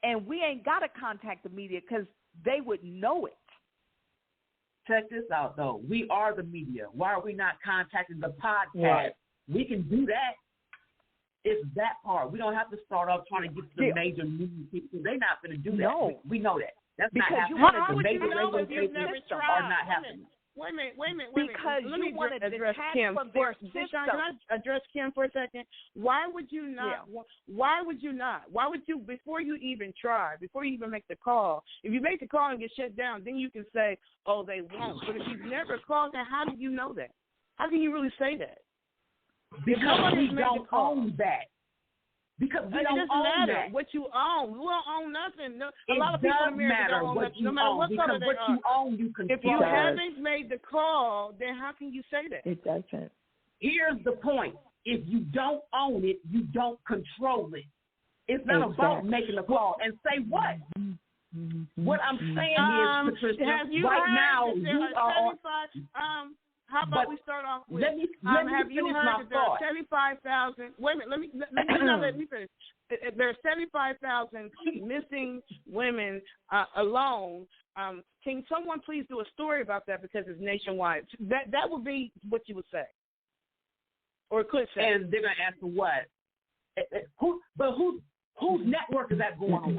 and we ain't got to contact the media because they would know it. Check this out, though. We are the media. Why are we not contacting the podcast? Right. We can do that. It's that part. We don't have to start off trying to get to the major news people. They're not going to do that. No. We know that. That's because not happening. How would major you know if radio you've never stations tried? are not happening. Wait a minute. Because Let me you want to address detach Kim from their first. system. Can I address Kim for a second? Why would you not? Yeah. Why would you not? Why would you, before you even try, before you even make the call, if you make the call and get shut down, then you can say, oh, they won't. But if you've never called, then how do you know that? How can you really say that? Because we don't own that. Because we don't doesn't own matter that. What you own. We don't own nothing. No, a it lot of people in does America matter don't own what nothing. you No matter own, what because color they what are. you own, you control. If you haven't made the call, then how can you say that? It doesn't. Here's the point. If you don't own it, you don't control it. It's not about making a call. And say what? What I'm saying is, Patricia, right now, you are on. How about we start off with? Let me have you finish heard my thought. 75,000? Wait a minute. Let me finish. There are 75,000 missing women alone. Can someone please do a story about that because it's nationwide? That would be what you would say, or could say. And they're going to ask for what? Whose network is that going on?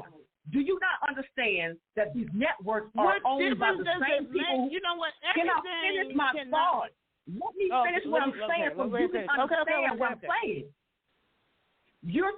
Do you not understand that these networks are owned by the same people? You know what? Can I finish my thought? Let me finish what I'm saying so you can understand what I'm saying. You're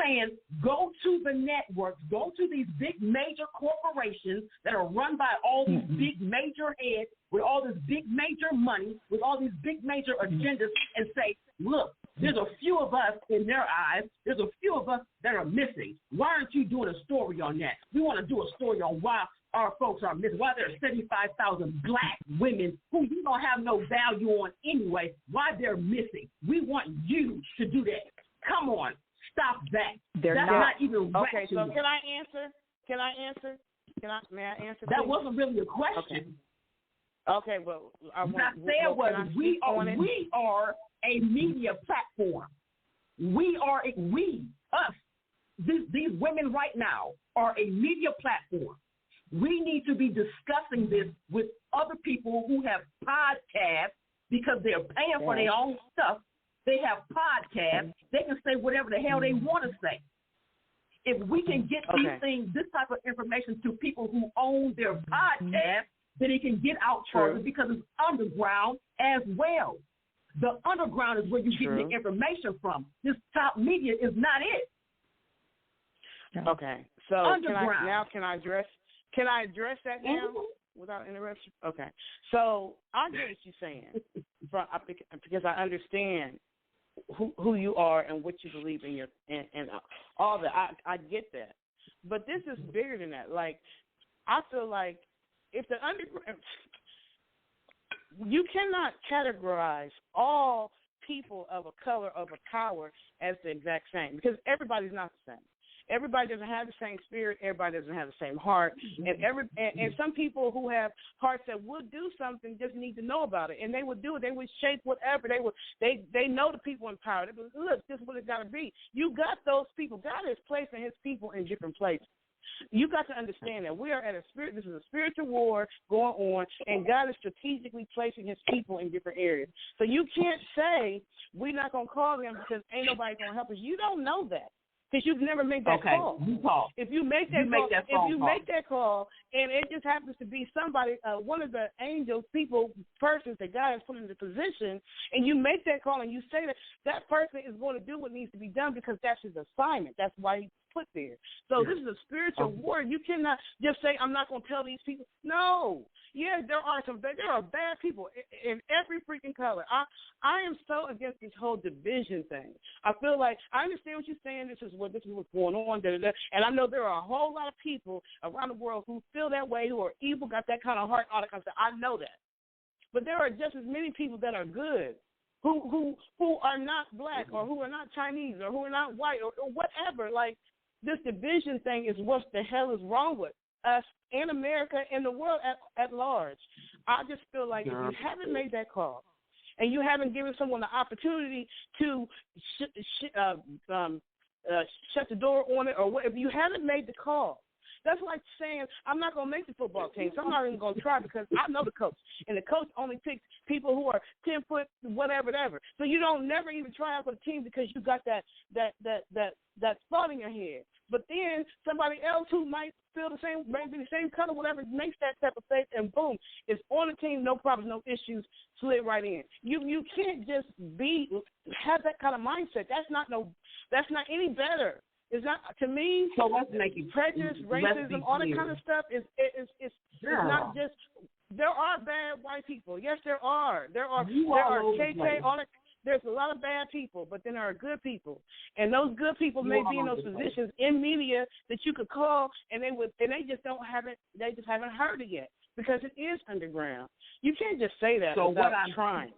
saying go to the networks, go to these big major corporations that are run by all these big major heads with all this big major money, with all these big major agendas, and say, look, there's a few of us in their eyes, there's a few of us that are missing. Why aren't you doing a story on that? We want to do a story on why our folks are missing, why there are 75,000 black women who you don't have no value on anyway, why they're missing. We want you to do that. Come on. Stop that. That's not even okay, so can I answer? May I answer? That wasn't really a question. Okay, well, we are a media platform. These women right now are a media platform. We need to be discussing this with other people who have podcasts because they're paying for their own stuff. They have podcasts. They can say whatever the hell they want to say. If we can get these things, this type of information to people who own their podcasts, then it can get out further because it's underground as well. The underground is where you get the information from. This top media is not it. Okay. So can I address that now without interruption? Okay. So I get what you're saying because I understand who you are and what you believe in and all that. I get that. But this is bigger than that. Like, I feel like if the underground, you cannot categorize all people of a color of a power as the exact same because everybody's not the same. Everybody doesn't have the same spirit. Everybody doesn't have the same heart. And some people who have hearts that would do something just need to know about it, and they would do it. They would shape whatever. They know the people in power. They would, look, this is what it's got to be. You got those people. God is placing His people in different places. You got to understand that we are at this is a spiritual war going on, and God is strategically placing His people in different areas. So you can't say we're not going to call them because ain't nobody going to help us. You don't know that because you've never made that call. You call. If you make that call, and it just happens to be somebody, one of the angels, persons that God has put in the position, and you make that call and you say that person is going to do what needs to be done because that's his assignment. That's why he's put there. So this is a spiritual war. You cannot just say, I'm not going to tell these people. No. Yeah, there are bad people in every freaking color. I am so against this whole division thing. I feel like I understand what you're saying. This is what's going on. And I know there are a whole lot of people around the world who feel that way, who are evil, got that kind of heart, all that kind of stuff. I know that. But there are just as many people that are good, who are not black or who are not Chinese or who are not white or whatever. Like, this division thing is what the hell is wrong with us in America and the world at large. I just feel like if you haven't made that call and you haven't given someone the opportunity to shut the door on it, or if you haven't made the call, that's like saying, I'm not going to make the football team, so I'm not even going to try because I know the coach. And the coach only picks people who are 10 foot, whatever. So you don't never even try out for the team because you got that thought in your head. But then somebody else who might feel the same, maybe the same color, whatever, makes that type of faith, and boom, it's on the team, no problems, no issues, slid right in. You can't just have that kind of mindset. That's not any better. It's not, to me. So let's make it prejudice, racism, all that kind of stuff is not just. There are bad white people. Yes, there are. There are KK. All that. There's a lot of bad people, but then there are good people, and those good people may be in those positions in media that you could call, and they haven't heard it yet because it is underground. You can't just say that without trying.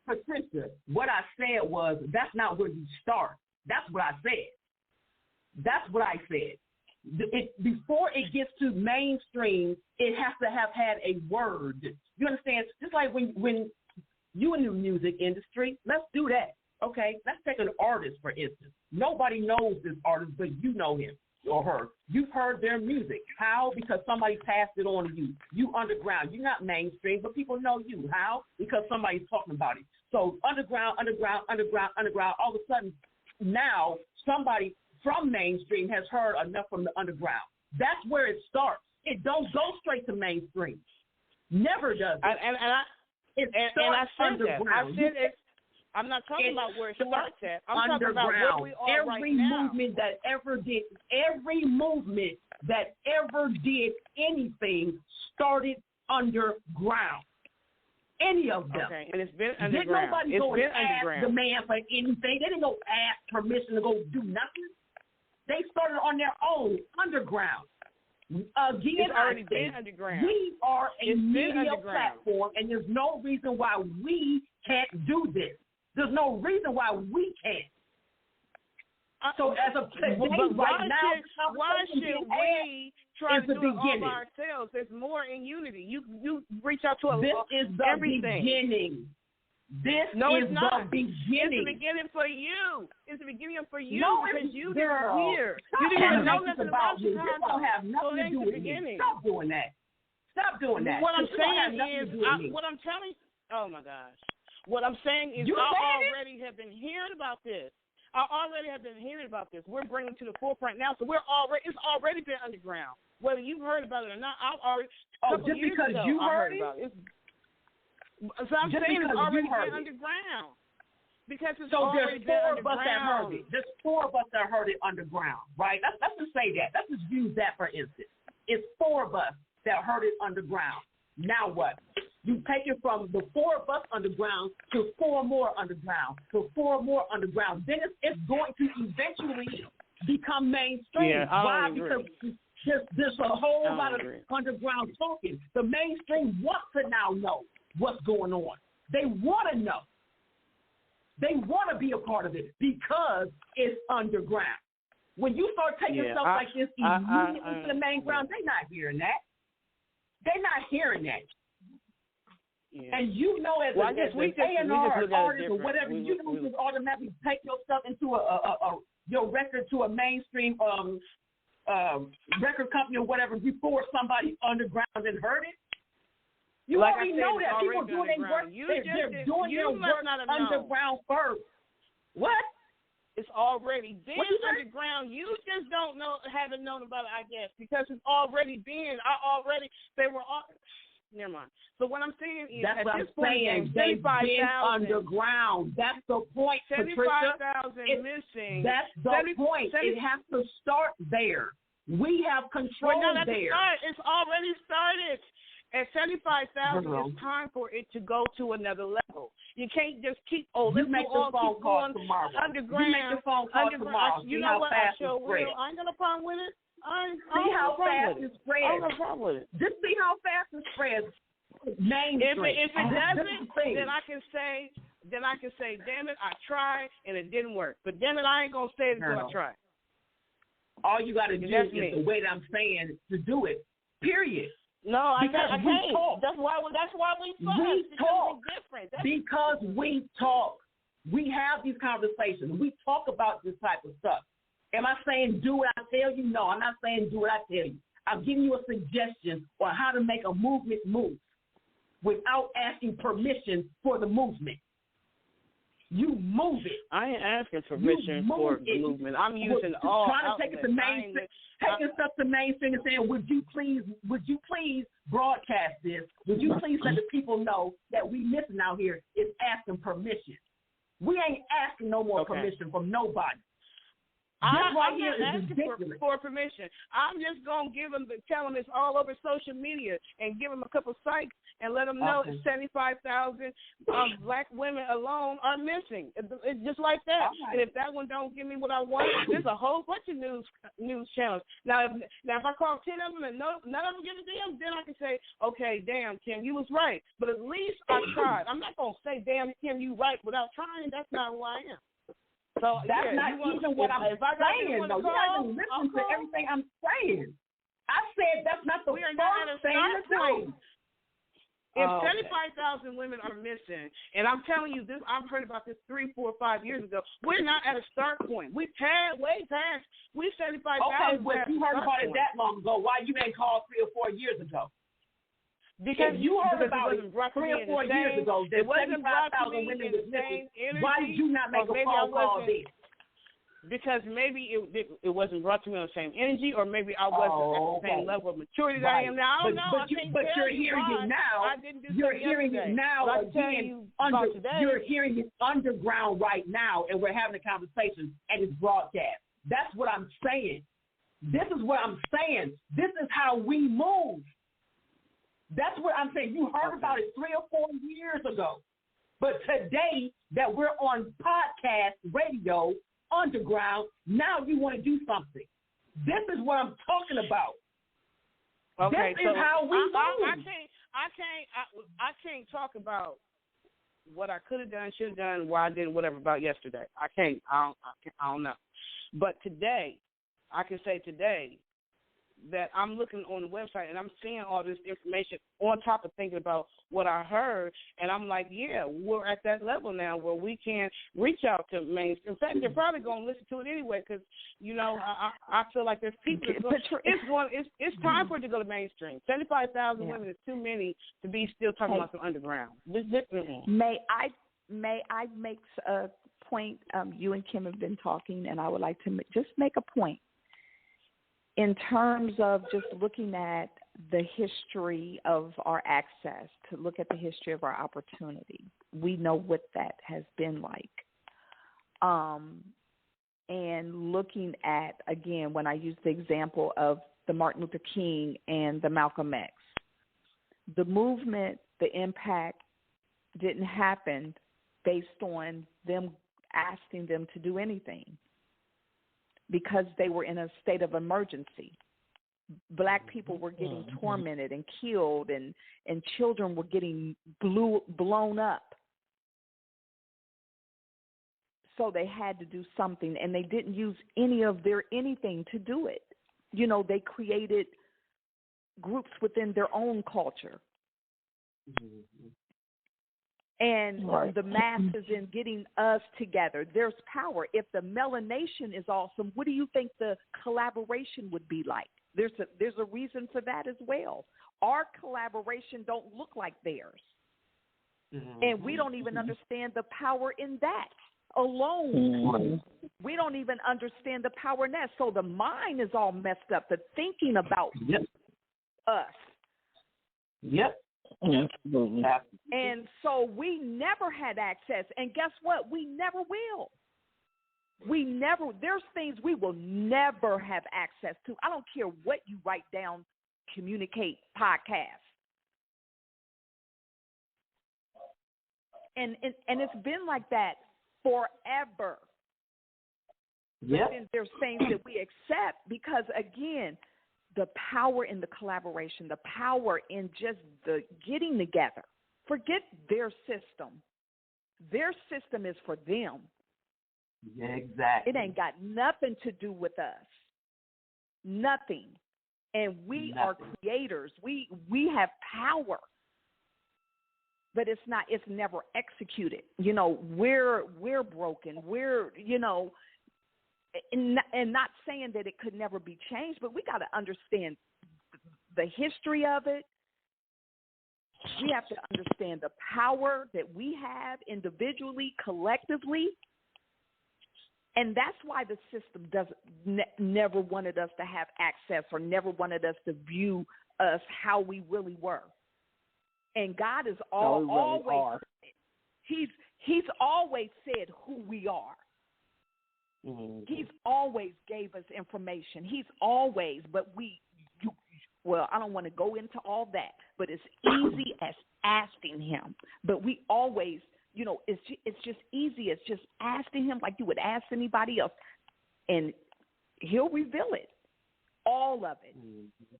Patricia, what I said was that's not where you start. That's what I said. Before it gets to mainstream, it has to have had a word. You understand? Just like when you in the music industry, let's do that. Okay, let's take an artist, for instance. Nobody knows this artist, but you know him or her. You've heard their music. How? Because somebody passed it on to you. You underground. You're not mainstream, but people know you. How? Because somebody's talking about it. So underground. All of a sudden, now somebody from mainstream has heard enough from the underground. That's where it starts. It don't go straight to mainstream. Never does it. I said it. I'm not talking about where it starts at. I'm talking about where we are right now. Every movement that ever did anything started underground. Any of them. Okay, and it's been underground. Did nobody ask the man for anything? They didn't go ask permission to go do nothing. They started on their own, underground. Again, it's already been underground. We are a media platform, and there's no reason why we can't do this. There's no reason why we can't. So as of today, right now, why should we try to do it all by ourselves? There's more in unity. You reach out to everything. Beginning. This is the beginning. It's the beginning for you. It's the beginning for you because you didn't hear. You didn't even know nothing about you. This don't have nothing to do with me. Stop doing that. Stop doing that. What I'm saying is, oh my gosh. What I'm saying is, I already have been hearing about this. We're bringing it to the forefront now, so it's already been underground. Whether you've heard about it or not, just because you heard it. So I'm saying it's already been underground. Because it's already been underground. There's four of us that heard it underground, right? Let's just say that. Let's just use that for instance. It's four of us that heard it underground. Now what? You take it from the four of us underground to four more underground, to four more underground. Then it's going to eventually become mainstream. Yeah, why? Because there's a whole lot of underground talking. The mainstream wants to now know what's going on. They want to know. They want to be a part of it because it's underground. When you start taking stuff like this immediately to the main ground, they're not hearing that. They're not hearing that. Yeah. And you know, as an A&R artist or whatever, you don't just automatically take your stuff into your record to a mainstream record company or whatever before somebody underground and heard it. You already know that. People doing their work. They're doing their work underground first. What? It's already been underground. You just haven't known about it, I guess, because it's already been. They were all. Never mind. So what I'm saying is, that's at what this I'm point, saying. They've been underground. That's the point, Patricia. 75,000 missing. That's the point. It has to start there. We have control there. It's already started. At 75,000, it's time for it to go to another level. You can't just keep. Let's make the phone call tomorrow. Underground. You make the phone call tomorrow. You know what? I sure will. I ain't got no problem with it. See how fast it spreads. I don't have a problem with it. Just see how fast it spreads. Mainstream. If it doesn't, then I can say, damn it, I tried and it didn't work. But damn it, I ain't gonna say it until I try. All you got to do is the way that I'm saying to do it. Period. No, I can't. Talk. That's why we fuss. We talk different. because we talk. We have these conversations. We talk about this type of stuff. Am I saying do what I tell you? No, I'm not saying do what I tell you. I'm giving you a suggestion on how to make a movement move without asking permission for the movement. You move it. I ain't asking permission for the movement. I'm using all trying to take it to mainstream, taking stuff to mainstream and saying, would you please broadcast this? Would you please let the people know that we missing out here is asking permission? We ain't asking no more permission from nobody. I'm not asking for permission. I'm just going to tell them it's all over social media and give them a couple psychs and let them know 75,000 black women alone are missing. It's just like that. And if that one don't give me what I want, there's a whole bunch of news channels. Now, if I call 10 of them and none of them give a damn, then I can say, okay, damn, Kim, you was right. But at least I tried. I'm not going to say, damn, Kim, you right without trying. That's not who I am. So that's not even what I'm saying, though. You got to listen to everything I'm saying. I said that's not the first thing to do. If 75,000 women are missing, and I'm telling you this, I've heard about this 3, 4, 5 years ago. We're not at a start point. We're way past. We're 75,000. Okay, well, you heard about it that long ago. Why you ain't called 3 or 4 years ago? Because you heard about it 3 or 4 years ago, that 75,000 women was missing. Why did you not make a phone call then? Because maybe it wasn't brought to me on the same energy, or maybe I wasn't at the same level of maturity that I am now. I don't know. But you're hearing it now. You're hearing it now again. You're hearing it underground right now, and we're having a conversation, and it's broadcast. That's what I'm saying. This is what I'm saying. This is how we move. That's what I'm saying. You heard about it 3 or 4 years ago. But today that we're on podcast radio, underground, now you want to do something. This is what I'm talking about. Okay, this is how we move. I can't talk about what I could have done, should have done, why I didn't, whatever about yesterday. I can't. I don't know. But today, I can say today that I'm looking on the website and I'm seeing all this information on top of thinking about what I heard, and I'm like, yeah, we're at that level now where we can reach out to mainstream. In fact, they're probably going to listen to it anyway because, you know, I feel like there's people. It's time for it to go to mainstream. 75,000 women is too many to be still talking about some underground. May I make a point? You and Kim have been talking, and I would like to just make a point. In terms of just looking at the history of our access, to look at the history of our opportunity, we know what that has been like. And looking at, again, when I use the example of the Martin Luther King and the Malcolm X, the movement, the impact didn't happen based on them asking them to do anything, because they were in a state of emergency. Black people were getting tormented and killed, and children were getting blown up. So they had to do something, and they didn't use any of their anything to do it. You know, they created groups within their own culture. And the masses in getting us together. There's power. If the melanation is awesome, what do you think the collaboration would be like? There's a reason for that as well. Our collaboration don't look like theirs. And we don't even understand the power in that. alone. Mm-hmm. We don't even understand the power in that. So the mind is all messed up, the thinking about us. Yep. Absolutely. And so we never had access. And guess what? We never will. There's things we will never have access to. I don't care what you write down, communicate, podcast. And it's been like that forever. Yeah. There's things that we accept because, again, the power in the collaboration, the power in just the getting together. Forget their system. Their system is for them. Yeah, exactly. It ain't got nothing to do with us. Nothing. And we are creators. We have power. But it's never executed. You know, we're broken. We're, you know, and not saying that it could never be changed, but we got to understand the history of it. We have to understand the power that we have individually, collectively. And that's why the system never wanted us to have access or never wanted us to view us how we really were. And God is always He's always said who we are. Mm-hmm. He's always gave us information. He's always, I don't want to go into all that, but it's easy as asking him. But we always, you know, it's just easy. It's just asking him like you would ask anybody else, and he'll reveal it, all of it. Mm-hmm.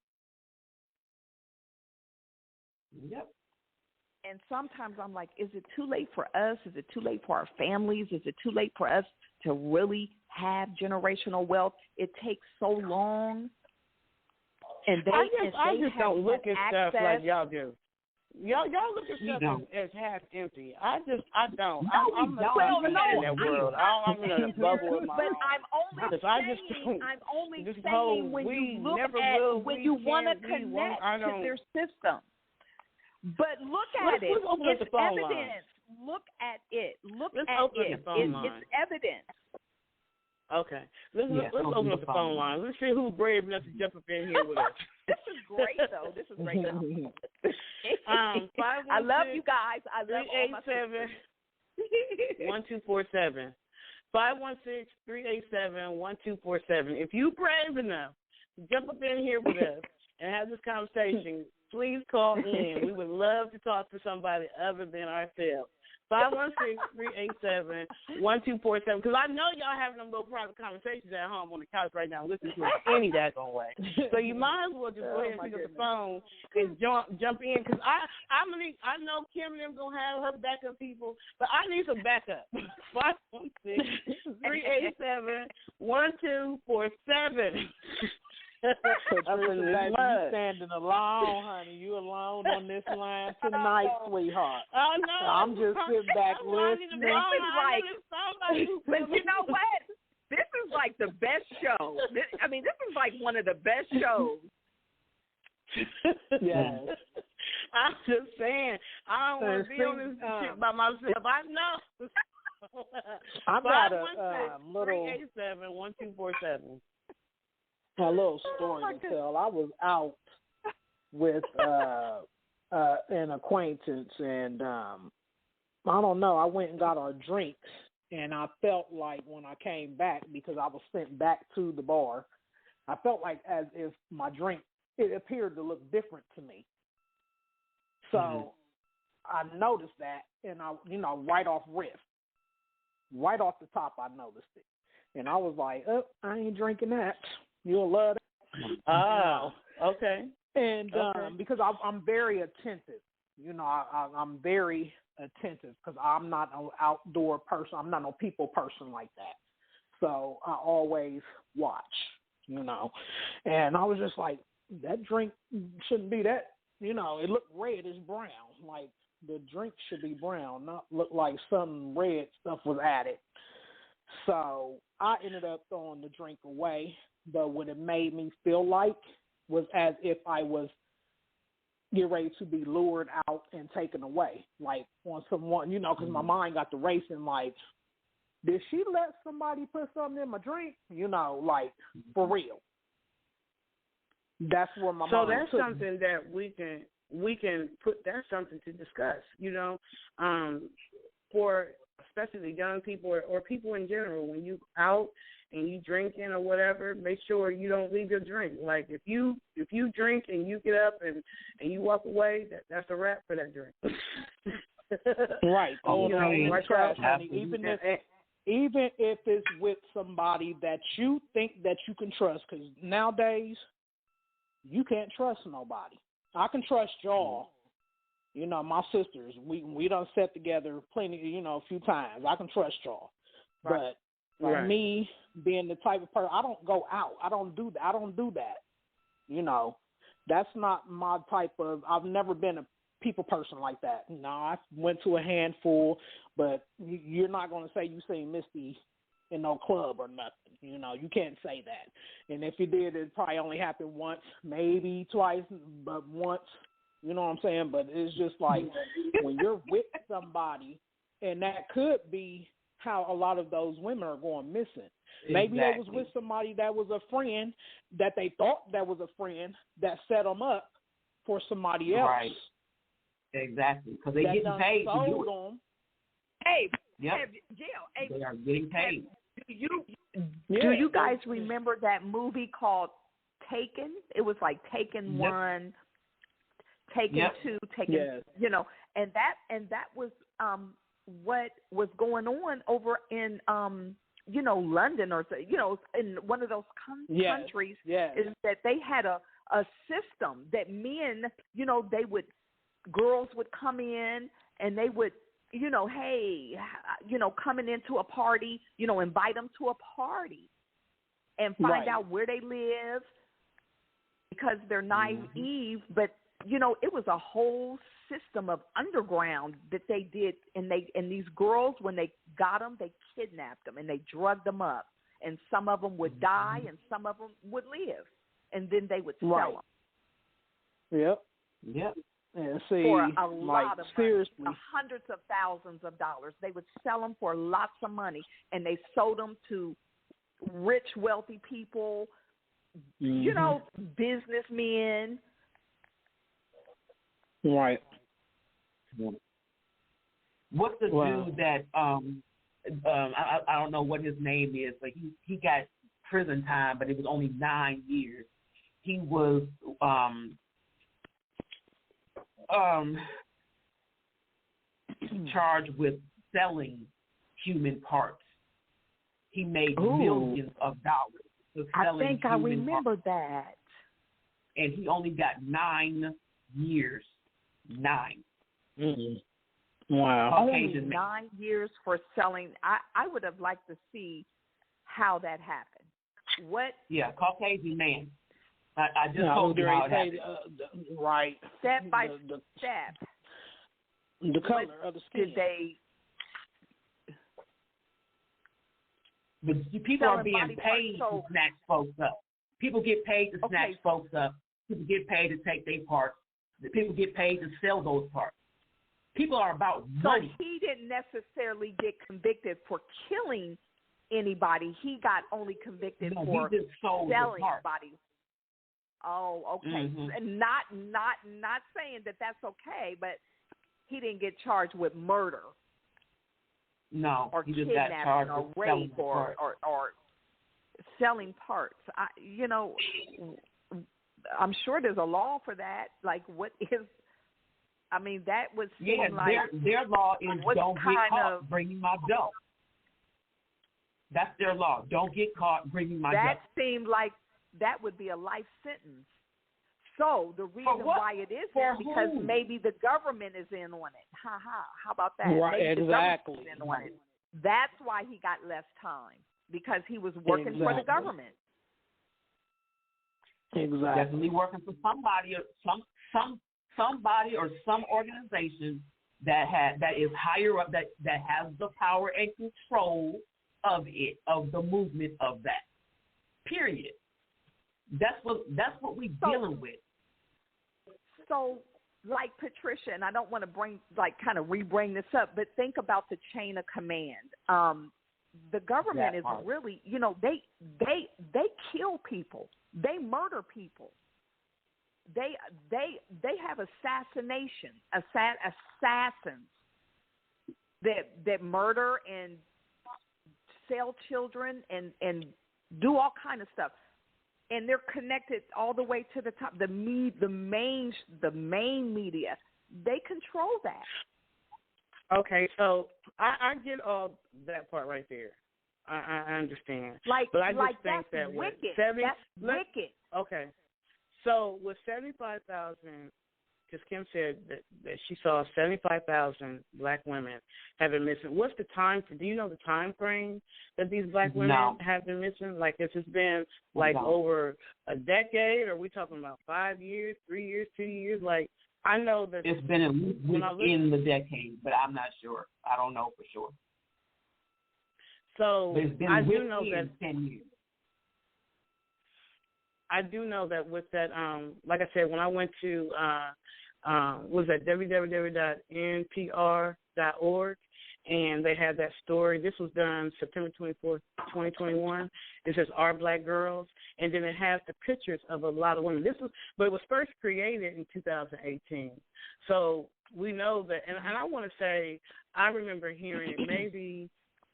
Yep. And sometimes I'm like, is it too late for us? Is it too late for our families? Is it too late for us to really have generational wealth? It takes so long. And I just don't look at stuff like y'all do. Y'all look at stuff as half empty. I don't. No, I'm in that world. I'm in a bubble of my own. But I'm only saying when you look at when you want to connect to their system. But look at it. It's evidence. Look at it. It's evidence. Okay. Let's open up the phone line. Let's see who's brave enough to jump up in here with us. This is great, though. I love you guys. I love all my sisters. 387-1247. 516-387-1247. If you brave enough to jump up in here with us and have this conversation, please call in. We would love to talk to somebody other than ourselves. 516-387-1247. Because I know y'all having them little private conversations at home on the couch right now listening to it any daggone way. So you might as well just go ahead and pick up the phone and jump in. Because I know Kim and them going to have her backup people, but I need some backup. 516-387-1247. Patricia, you standing alone, honey. You alone on this line tonight, sweetheart. Oh, no. I'm just sitting back listening. But you know what? This is like the best show. This is like one of the best shows. Yes. I'm just saying, I don't want to be on this shit by myself. I know. I got a little 387-1247. A little story to tell. I was out with an acquaintance, and I don't know. I went and got our drinks, and I felt like when I came back, because I was sent back to the bar, I felt like as if my drink, it appeared to look different to me. So I noticed that, and right off the top, I noticed it, and I was like, I ain't drinking that. You'll love it. Oh, okay. And because I'm very attentive, I'm very attentive because I'm not an outdoor person. I'm not no people person like that. So I always watch, And I was just like, that drink shouldn't be that. It looked red. It's brown. Like the drink should be brown, not look like some red stuff was added. So I ended up throwing the drink away. But what it made me feel like was as if I was getting ready to be lured out and taken away, like on someone, because my mind got to racing, like, did she let somebody put something in my drink? Like, for real. That's where my mom that's took something me. that we can put. That's something to discuss. For especially young people or people in general, when you out and you drinking or whatever, make sure you don't leave your drink. Like if you drink and you get up and you walk away, that's a wrap for that drink. Right. Even if it's with somebody that you think that you can trust, because nowadays you can't trust nobody. I can trust y'all. My sisters, we done sat together plenty, a few times. I can trust y'all. Right. But for me, being the type of person, I don't go out. I don't do that. That's not my type of, I've never been a people person like that. No, I went to a handful, but you're not going to say you seen Misty in no club or nothing. You can't say that. And if you did, it probably only happened once, maybe twice, but once. You know what I'm saying? But it's just like when you're with somebody, and that could be how a lot of those women are going missing. Exactly. Maybe they was with somebody that was a friend that they thought that was a friend that set them up for somebody else. Right. Exactly. Because they getting paid to do it. Them. Hey, yep. Jill, hey, they are getting paid. Do you guys remember that movie called Taken? It was like Taken 1, Taken 2, Taken, and that was what was going on over in London or in one of those countries is that they had a system that men, girls would come in and they would, coming into a party, invite them to a party and find out where they live because they're naive, but it was a whole system of underground that they did, and these girls, when they got them, they kidnapped them and they drugged them up, and some of them would die and some of them would live, and then they would sell them. Yep. And see, for a lot of seriously, money, hundreds of thousands of dollars. They would sell them for lots of money, and they sold them to rich, wealthy people, businessmen. Right. What's the dude that I don't know what his name is, but he got prison time, but it was only 9 years. He was charged with selling human parts. He made millions of dollars for selling I think I remember parts. that. And he only got 9 years. 9. Mm-hmm. Wow. Only 9 years for selling. I would have liked to see how that happened. What? Yeah, Caucasian man. I just told you how it happened. Right. Step by step. The color of the skin. Did they? But people are being paid to snatch folks up. People get paid to snatch folks up. People get paid to take their parts. People get paid to sell those parts. People are about money. So he didn't necessarily get convicted for killing anybody. He got only convicted for selling bodies. Oh, okay. Mm-hmm. And not saying that that's okay, but he didn't get charged with murder. No, or he just got charged or with rape or selling parts. I'm sure there's a law for that. Like, what is? I mean, that would seem like their law is don't get caught bringing my dough. That's their law. Don't get caught bringing my dough. That seemed like that would be a life sentence. So the reason why it is because maybe the government is in on it. How about that? Right, maybe exactly. The government is in on it. That's why he got less time, because he was working for the government. Exactly. Definitely working for somebody or somebody or some organization that is higher up, that has the power and control of it, of the movement of that. Period. That's what we're dealing with. So, like Patricia, and I don't want to bring, like, kind of re-bring this up, but think about the chain of command. the government is really, they kill people. They murder people. They have assassins that murder and sell children and do all kind of stuff. And they're connected all the way to the top. The main media, they control that. Okay, so I get all that part right there. I understand. But I just think that wicked. That's wicked. Okay, so with 75,000, because Kim said that she saw 75,000 black women have been missing. What's the time? Do you know the time frame that these black women have been missing? Like, has it been over a decade? Or are we talking about 5 years, 3 years, 2 years? Like, I know that it's been within the decade, but I'm not sure. I don't know for sure. So I do know that 10 years. I do know that with that, like I said, when I went to was that www.npr.org, and they had that story. This was done September 24th, 2021. It says Our Black Girls, and then it has the pictures of a lot of women. But it was first created in 2018. So we know that, and I want to say, I remember hearing it maybe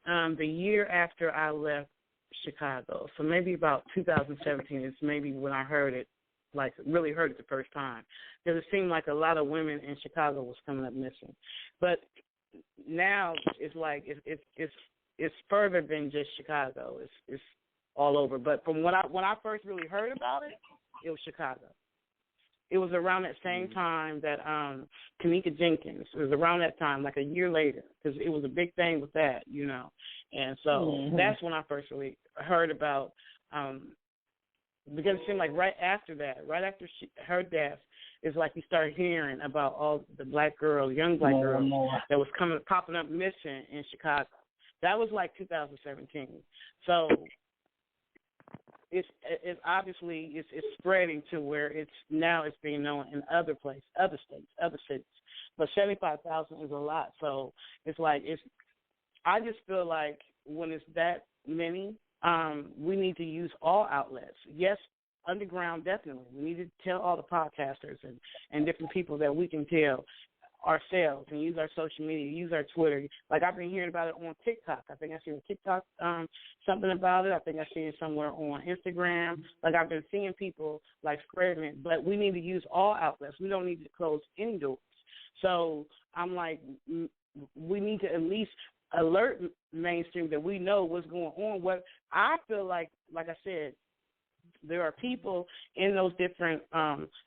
the year after I left Chicago. So maybe about 2017 is maybe when I heard it, like really heard it the first time. Because it seemed like a lot of women in Chicago was coming up missing. But now it's like it's further than just Chicago. It's all over. But from when I first really heard about it, it was Chicago. It was around that same time that Kanika Jenkins. It was around that time, like a year later, because it was a big thing with that, And so that's when I first really heard about. Because it seemed like right after her death, it's like you start hearing about all the black girls, young black girls that was popping up missing in Chicago. That was like 2017. So it's obviously it's spreading to where it's being known in other places, other states, other cities. But 75,000 is a lot. So it's like I just feel like when it's that many, we need to use all outlets. Yes, underground, definitely. We need to tell all the podcasters and different people that we can tell ourselves and use our social media, use our Twitter. Like I've been hearing about it on TikTok. I think I seen TikTok something about it. I think I seen it somewhere on Instagram. Like I've been seeing people like spreading it. But we need to use all outlets. We don't need to close any doors. So I'm like, we need to at least alert mainstream that we know what's going on. What I feel like I said, there are people in those different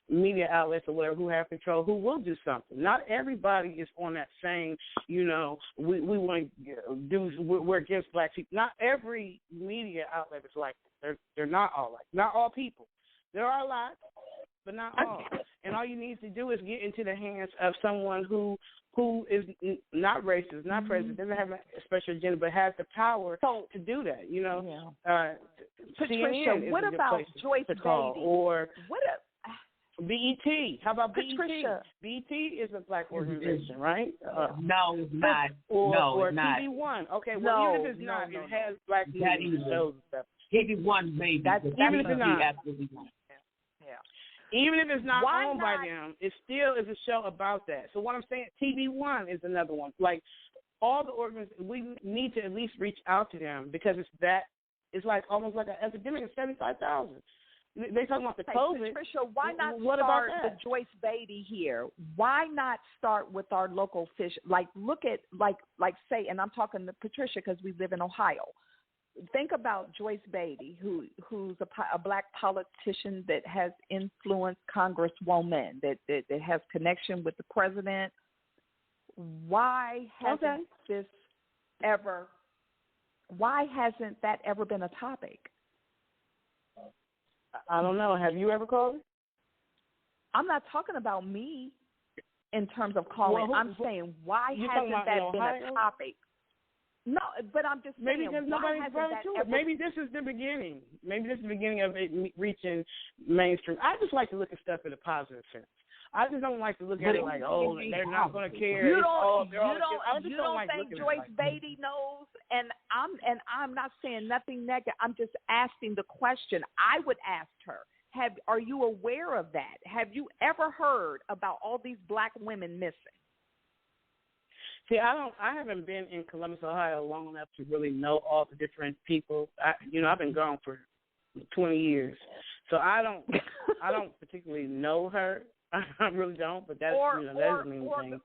media outlets or whatever who have control who will do something. Not everybody is on that same, we want to do, we're against black people. Not every media outlet is like that. They're not all like, not all people. There are a lot, but not all. And all you need to do is get into the hands of someone who is not racist, not president, doesn't have a special agenda, but has the power to do that, Patricia, what about Joyce Beatty? Or BET. How about Patricia? BET is a black organization, right? No, it's not. Or it's not. TV1. Okay, well, even if it's not, it has black news shows and stuff. TV1 maybe. Even if it's not. Absolutely not. Even if it's not owned by them, it still is a show about that. So what I'm saying, TV1 is another one. Like all the organizations, we need to at least reach out to them because it's like almost like an epidemic of 75,000. They talking about the COVID. Patricia, why not start the Joyce Beatty here? Why not start with our local fish? Like look at like say, and I'm talking to Patricia because we live in Ohio. Think about Joyce Beatty, who's a black politician that has influenced congresswomen, that has connection with the president. Why hasn't that ever been a topic? I don't know. Have you ever called? I'm not talking about me in terms of calling. I'm saying why hasn't that been a topic? No, but I'm just saying. Maybe because nobody's brought it to it. Maybe this is the beginning. Maybe this is the beginning of it reaching mainstream. I just like to look at stuff in a positive sense. I just don't like to look at it like, oh, they're not going to care. You don't think Joyce like Beatty knows? And I'm not saying nothing negative. I'm just asking the question. I would ask her. Are you aware of that? Have you ever heard about all these black women missing? See, I haven't been in Columbus, Ohio long enough to really know all the different people. I've been gone for 20 years, so I don't particularly know her. I really don't, but that doesn't mean anything.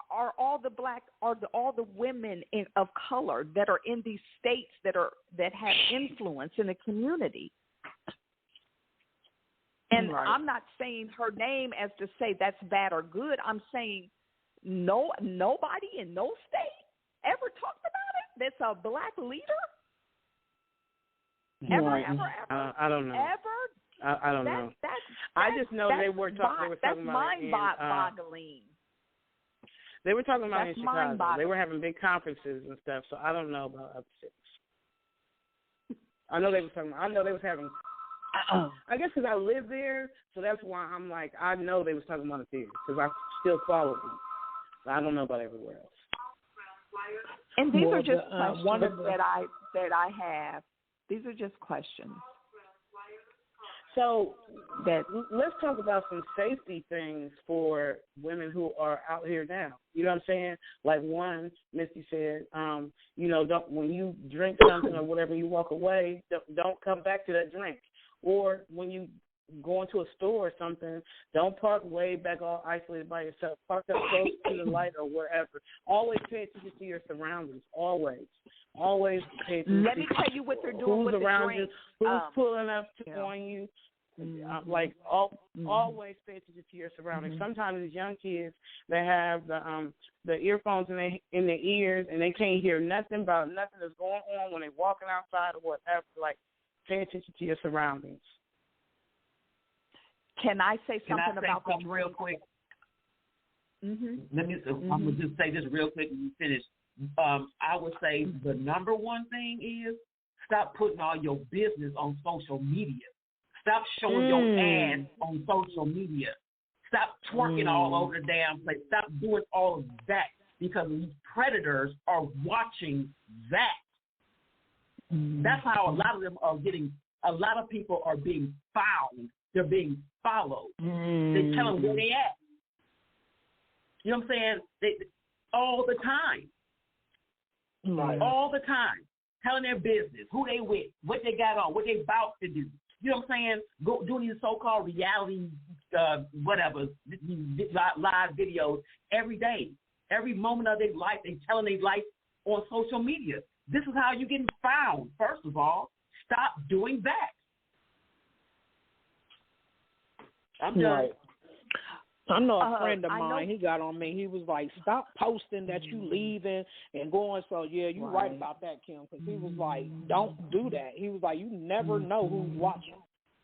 Are all the women of color that are in these states that have influence in the community? And right. I'm not saying her name as to say that's bad or good. I'm saying nobody in no state ever talked about it. That's a black leader. Ever? I don't know. Ever? I don't know. I just know they were talking about it. That's mind-boggling. They were talking about it in Chicago. They were having big conferences and stuff. So I don't know about other cities. I know they was having. I guess because I live there, so that's why I'm like, I know they was talking about it there because I still follow them. But I don't know about everywhere else. And these are just questions that I have. These are just questions. So let's talk about some safety things for women who are out here now. You know what I'm saying? Like one, Misty said, don't when you drink something or whatever, you walk away, don't come back to that drink. Or when you go into a store or something, don't park way back all isolated by yourself. Park up close to the light or wherever. Always pay attention to your surroundings. Always pay attention. Let me tell you what they're doing with the drink. Who's around you? Who's pulling up on you? Always pay attention to your surroundings. Sometimes these young kids, they have the earphones in their ears and they can't hear nothing about nothing that's going on when they're walking outside or whatever. Like, pay attention to your surroundings. Can I say something about something real quick? Mm-hmm. I'm gonna just say this real quick when you finish. I would say the number one thing is stop putting all your business on social media. Stop showing your ass on social media. Stop twerking all over the damn place. Stop doing all of that because these predators are watching that. That's how a lot of them are getting. A lot of people are being found. They're being followed. They tell them where they at. You know what I'm saying? All the time. Right. All the time. Telling their business, who they with, what they got on, what they about to do. You know what I'm saying? Go doing these so-called reality, live videos every day. Every moment of their life, they telling their life on social media. This is how you're getting found. First of all, stop doing that. I'm done. Right. I know a friend of mine, he got on me. He was like, stop posting that you leaving and going. So, yeah, you're right about that, Kim, because he was like, don't do that. He was like, you never know who's watching.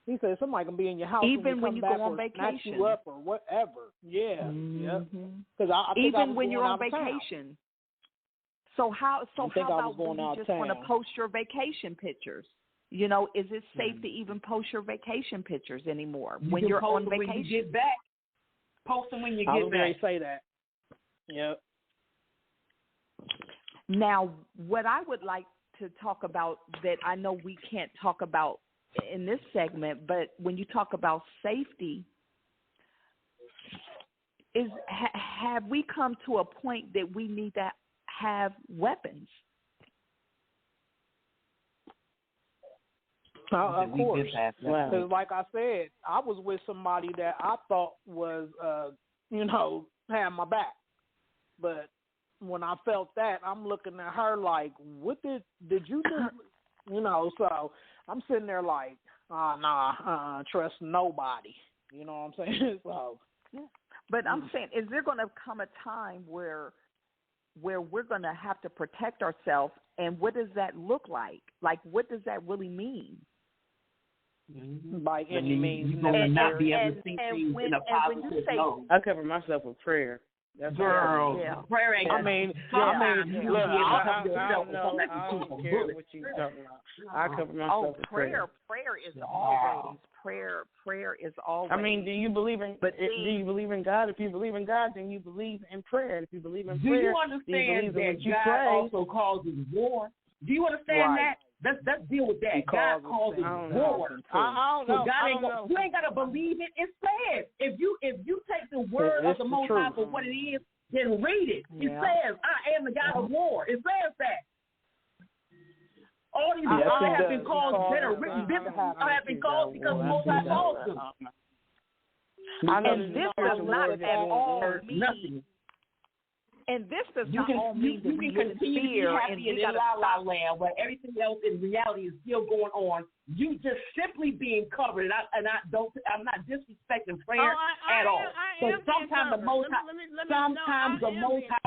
He said somebody can be in your house even when you go on vacation, snatch you up or whatever. Yeah, yeah. Because I even when you're on vacation. So how about when you just want to post your vacation pictures? You know, is it safe to even post your vacation pictures anymore when you're on vacation? When you get back. Post them when you get back. I was going to say that. Yep. Now, what I would like to talk about that I know we can't talk about in this segment, but when you talk about safety, have we come to a point that we need to have weapons? Of course. Because like I said, I was with somebody that I thought was, had my back. But when I felt that, I'm looking at her like, what did you do? So I'm sitting there like, trust nobody. You know what I'm saying? So, but I'm saying, is there going to come a time where we're going to have to protect ourselves, and what does that look like? Like, what does that really mean? By any means necessary. Not be able to see things in a positive way. I cover myself with prayer. That's girl. Yeah. Prayer ain't. I mean, look, I don't care what you talking about. I cover myself with prayer. Prayer is always prayer is always. I mean, do you believe in? But do you believe in God? If you believe in God, then you believe in prayer. If you believe in do prayer, you understand that God pray. also causes war? Do you understand that? Let's deal with that. God causes war. I don't know. God ain't gonna, you ain't gotta believe it. It says if you take the word of the Most High for what it is, then read it. It says, "I am the God of war." It says that. All these wars have been called better written. Have been called because the Most High calls them. And this does not at all mean nothing. And this does not all mean that we live in fear and in La La Land, where everything else in reality is still going on. You just simply being covered, and I'm not disrespecting prayer at all. But sometimes the Most High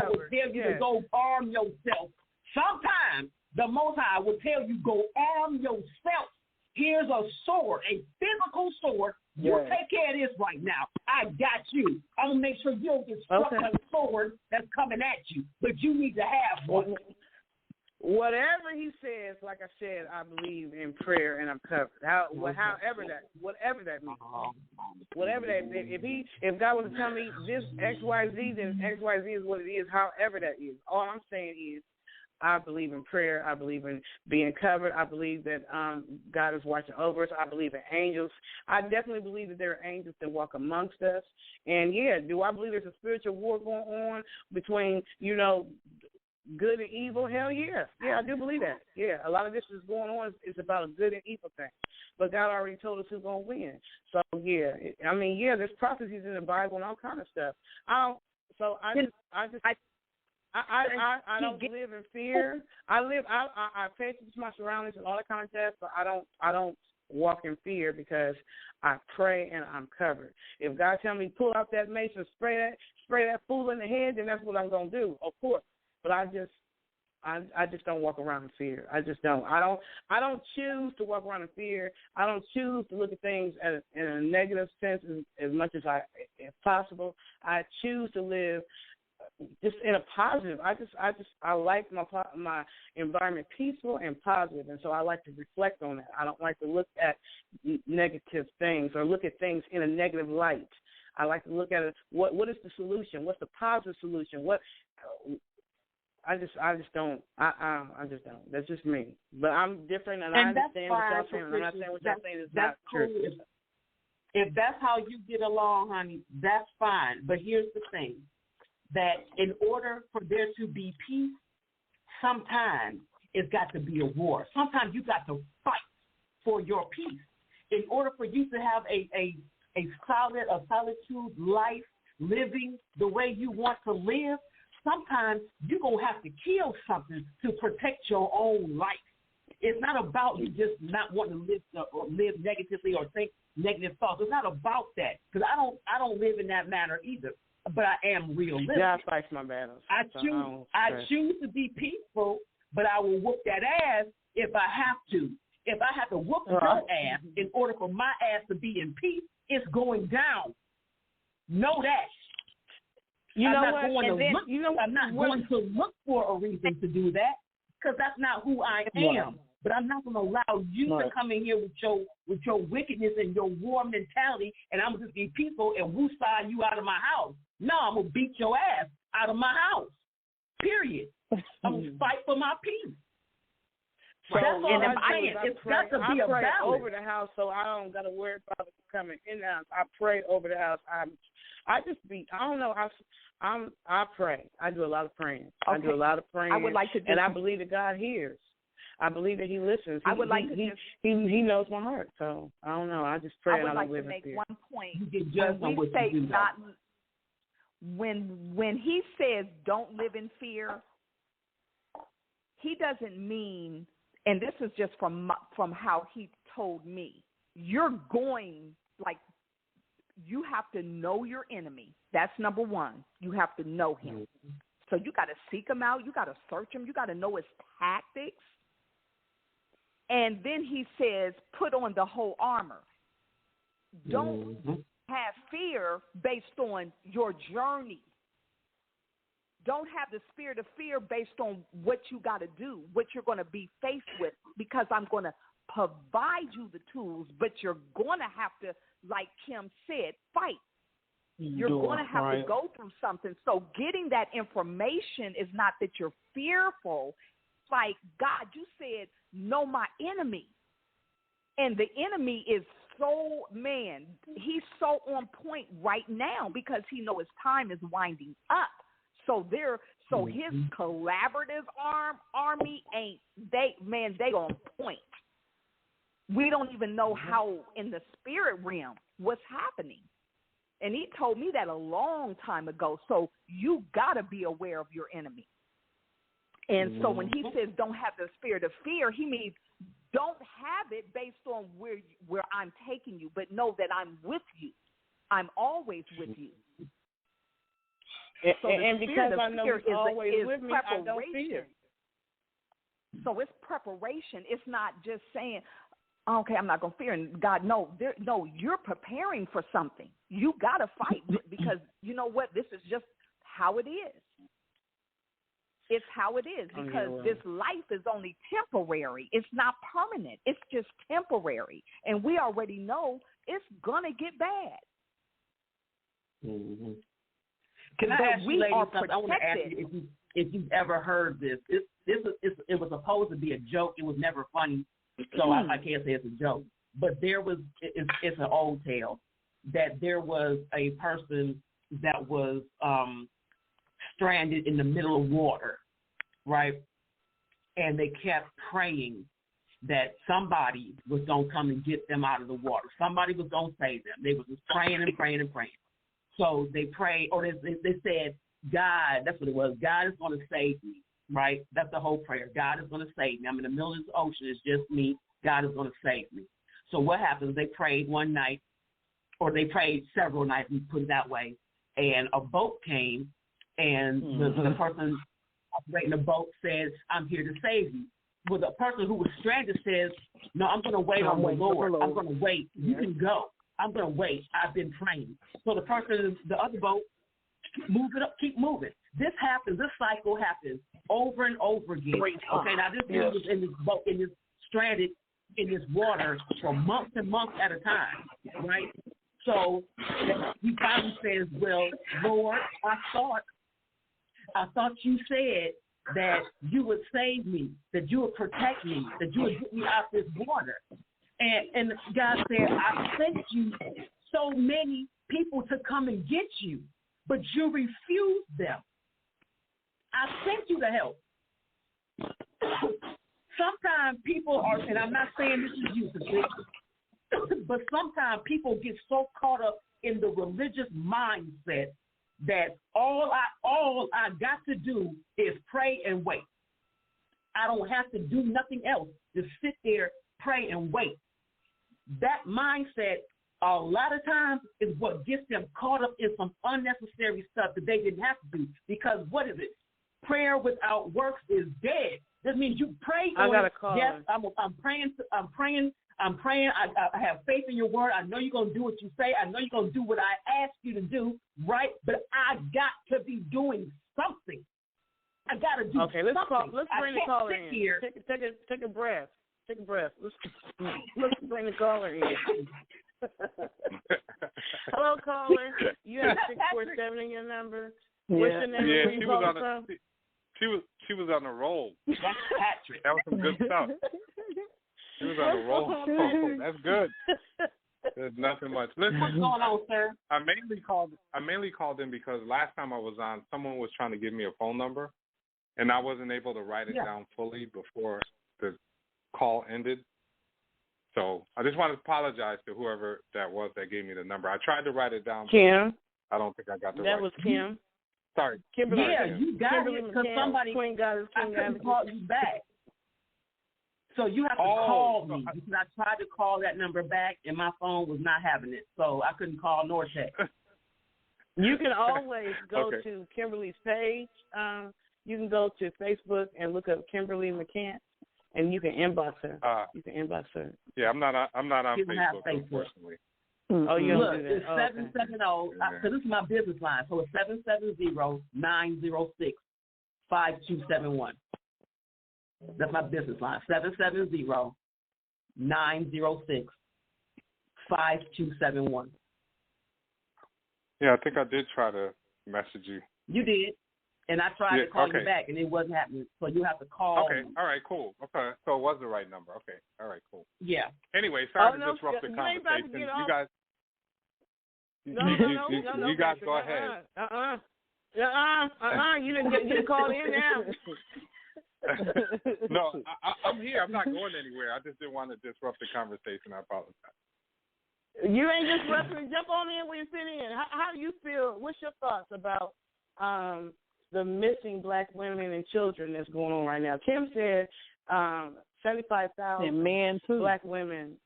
will tell you to go arm yourself. Sometimes the Most High will tell you go arm yourself. Here's a sword, a physical sword. You take care of this right now. I got you. I'm going to make sure you don't get struck by a sword that's coming at you. But you need to have one. Whatever he says, like I said, I believe in prayer and I'm covered. Whatever that means. Whatever that, if God was to tell me this XYZ, then XYZ is what it is, however that is. All I'm saying is, I believe in prayer. I believe in being covered. I believe that God is watching over us. I believe in angels. I definitely believe that there are angels that walk amongst us. And, do I believe there's a spiritual war going on between, good and evil? Hell yeah. Yeah, I do believe that. Yeah, a lot of this is going on. It's about a good and evil thing. But God already told us who's going to win. So, there's prophecies in the Bible and all kind of stuff. I don't live in fear. I pay attention to my surroundings and all that kind of stuff, but I don't walk in fear because I pray and I'm covered. If God tell me pull out that mace and spray that fool in the head, then that's what I'm gonna do, of course. But I just don't walk around in fear. I just don't. I don't choose to walk around in fear. I don't choose to look at things in a negative sense as much as possible. I choose to live just in a positive. I like my environment peaceful and positive, and so I like to reflect on that. I don't like to look at negative things or look at things in a negative light. I like to look at it. What is the solution? What's the positive solution? I just don't. I just don't. That's just me. But I'm different, and I understand what y'all saying. I'm not saying what y'all saying is not true. If that's how you get along, honey, that's fine. But here's the thing. That in order for there to be peace, sometimes it's got to be a war. Sometimes you got to fight for your peace. In order for you to have a solitude life, living the way you want to live, sometimes you're going to have to kill something to protect your own life. It's not about you just not wanting to live negatively or think negative thoughts. It's not about that, because I don't live in that manner either. But I am realistic. God fights my battles. I choose to be peaceful, but I will whoop that ass if I have to. If I have to whoop your ass in order for my ass to be in peace, it's going down. Know that. I'm not going to look for a reason to do that, because that's not who I am. But I'm not going to allow you to come in here with your wickedness and your war mentality, and I'm going to just be peaceful and woo-side you out of my house. No, I'm going to beat your ass out of my house, period. I'm going to fight for my peace. So that's all I'm saying. It's got to be a balance. I pray over the house, so I don't got to worry about it coming in the house. I pray over the house. I pray. I do a lot of praying. Okay. I do a lot of praying. I would like to and I believe that God hears. I believe that He listens. He knows my heart. So I don't know. I just pray. I would like to make one point. When He says don't live in fear, He doesn't mean, and this is just from how He told me, you're going, like, you have to know your enemy. That's number one. You have to know him. So you got to seek him out. You got to search him. You got to know his tactics. And then He says, put on the whole armor. Don't have fear based on your journey. don't have the spirit of fear based on what you got to do, what you're going to be faced with, because I'm going to provide you the tools, but you're going to have to, like Kim said, fight. You're going to have to go through something. So getting that information is not that you're fearful. It's like, God, you said, know my enemy. And the enemy is so, man, he's so on point right now because he knows his time is winding up. So his collaborative army they on point. We don't even know how in the spirit realm what's happening. And he told me that a long time ago. So you got to be aware of your enemy. And so when he says don't have the spirit of fear, he means don't have it based on where I'm taking you, but know that I'm with you. I'm always with you. So and because I know he's always with me, I don't fear. So it's preparation. It's not just saying, okay, I'm not going to fear. And God, no, you're preparing for something. You got to fight because you know what? This is just how it is. It's how it is because this life is only temporary. It's not permanent. It's just temporary. And we already know it's going to get bad. Mm-hmm. Can I ask you ladies something? I want to ask you if you've ever heard this. It was supposed to be a joke. It was never funny, so I can't say it's a joke. But it's an old tale that there was a person that was stranded in the middle of water, right? And they kept praying that somebody was going to come and get them out of the water. Somebody was going to save them. They were just praying and praying and praying. So they prayed, or they said, God, that's what it was. God is going to save me, right? That's the whole prayer. God is going to save me. I'm in the middle of this ocean. It's just me. God is going to save me. So what happens? They prayed one night, or they prayed several nights, we put it that way, and a boat came, and the person operating the boat says, I'm here to save you. Well, the person who was stranded says, no, I'm going to wait on the Lord. I'm going to wait. You can go. I'm going to wait. I've been praying. So the person in the other boat, move it up, keep moving. This happens. This cycle happens over and over again. Okay, now this dude was in this boat, in this stranded in this water for months and months at a time, right? So he finally says, well, Lord, I thought you said that you would save me, that you would protect me, that you would get me out this water. And God said, I sent you so many people to come and get you, but you refused them. I sent you to help. Sometimes people are, and I'm not saying this is you, but sometimes people get so caught up in the religious mindset that all I got to do is pray and wait. I don't have to do nothing else. Just sit there, pray and wait. That mindset, a lot of times, is what gets them caught up in some unnecessary stuff that they didn't have to do. Because what is it? Prayer without works is dead. That means you pray. I got a call. Yes, I'm praying. I have faith in your word. I know you're going to do what you say. I know you're going to do what I ask you to do, right? But I got to be doing something. I got to do something. Okay, let's bring the caller in. Here. Take a breath. Take a breath. Let's bring the caller in. Hello, caller. You have 647 in your number. What's your name? Yeah, she was on a roll. That's Patrick. That was some good stuff. She was on a roll. Oh, that's good. There's nothing much. Listen, what's going on, sir? I mainly called in because last time I was on, someone was trying to give me a phone number, and I wasn't able to write it down fully before the call ended. So I just want to apologize to whoever that was that gave me the number. I tried to write it down. Kim. I don't think I got the right. That was Kim. Sorry. Kimberly. Yeah, you got Kimberly it because somebody I couldn't call you back. So you have to call me because I tried to call that number back and my phone was not having it, so I couldn't call nor text. You can always go to Kimberly's page. You can go to Facebook and look up Kimberly McCants, and you can inbox her. You can inbox her. Yeah, I'm not on Facebook, unfortunately. Oh, you look, do that. it's 770. So this is my business line. So it's 770-906-5271. That's my business line. 770-906-5271. Yeah, I think I did try to message you. You did. And I tried to call you back, and it wasn't happening. So you have to call. Okay. All right. Cool. Okay. So it was the right number. Okay. All right. Cool. Yeah. Anyway, sorry to disrupt the conversation. You guys. No. You guys go ahead. You didn't call in now. No, I'm here. I'm not going anywhere. I just didn't want to disrupt the conversation. I apologize. You ain't disrupting. Jump on in when you sit in. How do you feel? What's your thoughts about the missing black women and children that's going on right now? Kim said 75,000 and men too. Black women.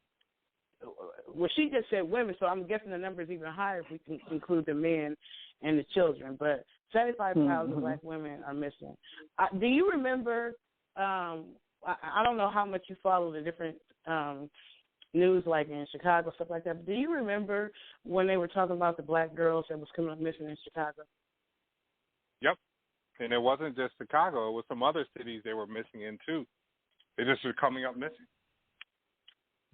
Well, she just said women, so I'm guessing the number is even higher if we can include the men and the children. But 75,000 black women are missing. Do you remember? I don't know how much you follow the different news, like in Chicago, stuff like that. But do you remember when they were talking about the black girls that was coming up missing in Chicago? Yep. And it wasn't just Chicago. It was some other cities they were missing in, too. They just were coming up missing.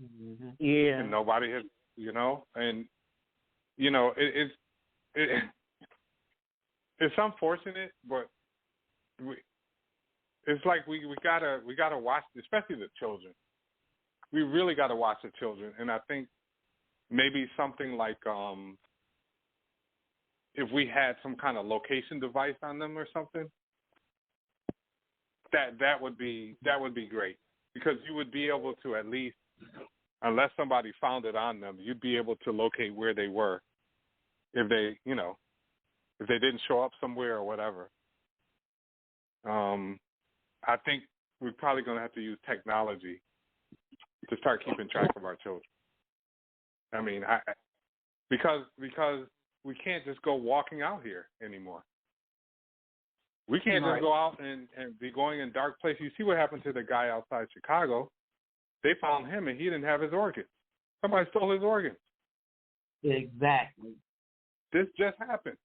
Mm-hmm. Yeah. And nobody had, and, it's unfortunate, but it's like we gotta watch, especially the children. We really got to watch the children. And I think maybe something like if we had some kind of location device on them or something, that would be great, because you would be able to, at least, unless somebody found it on them, you'd be able to locate where they were if they didn't show up somewhere or whatever. I think we're probably going to have to use technology to start keeping track of our children. I mean, because we can't just go walking out here anymore. We can't just go out and be going in dark places. You see what happened to the guy outside Chicago. They found him, and he didn't have his organs. Somebody stole his organs. Exactly. This just happened.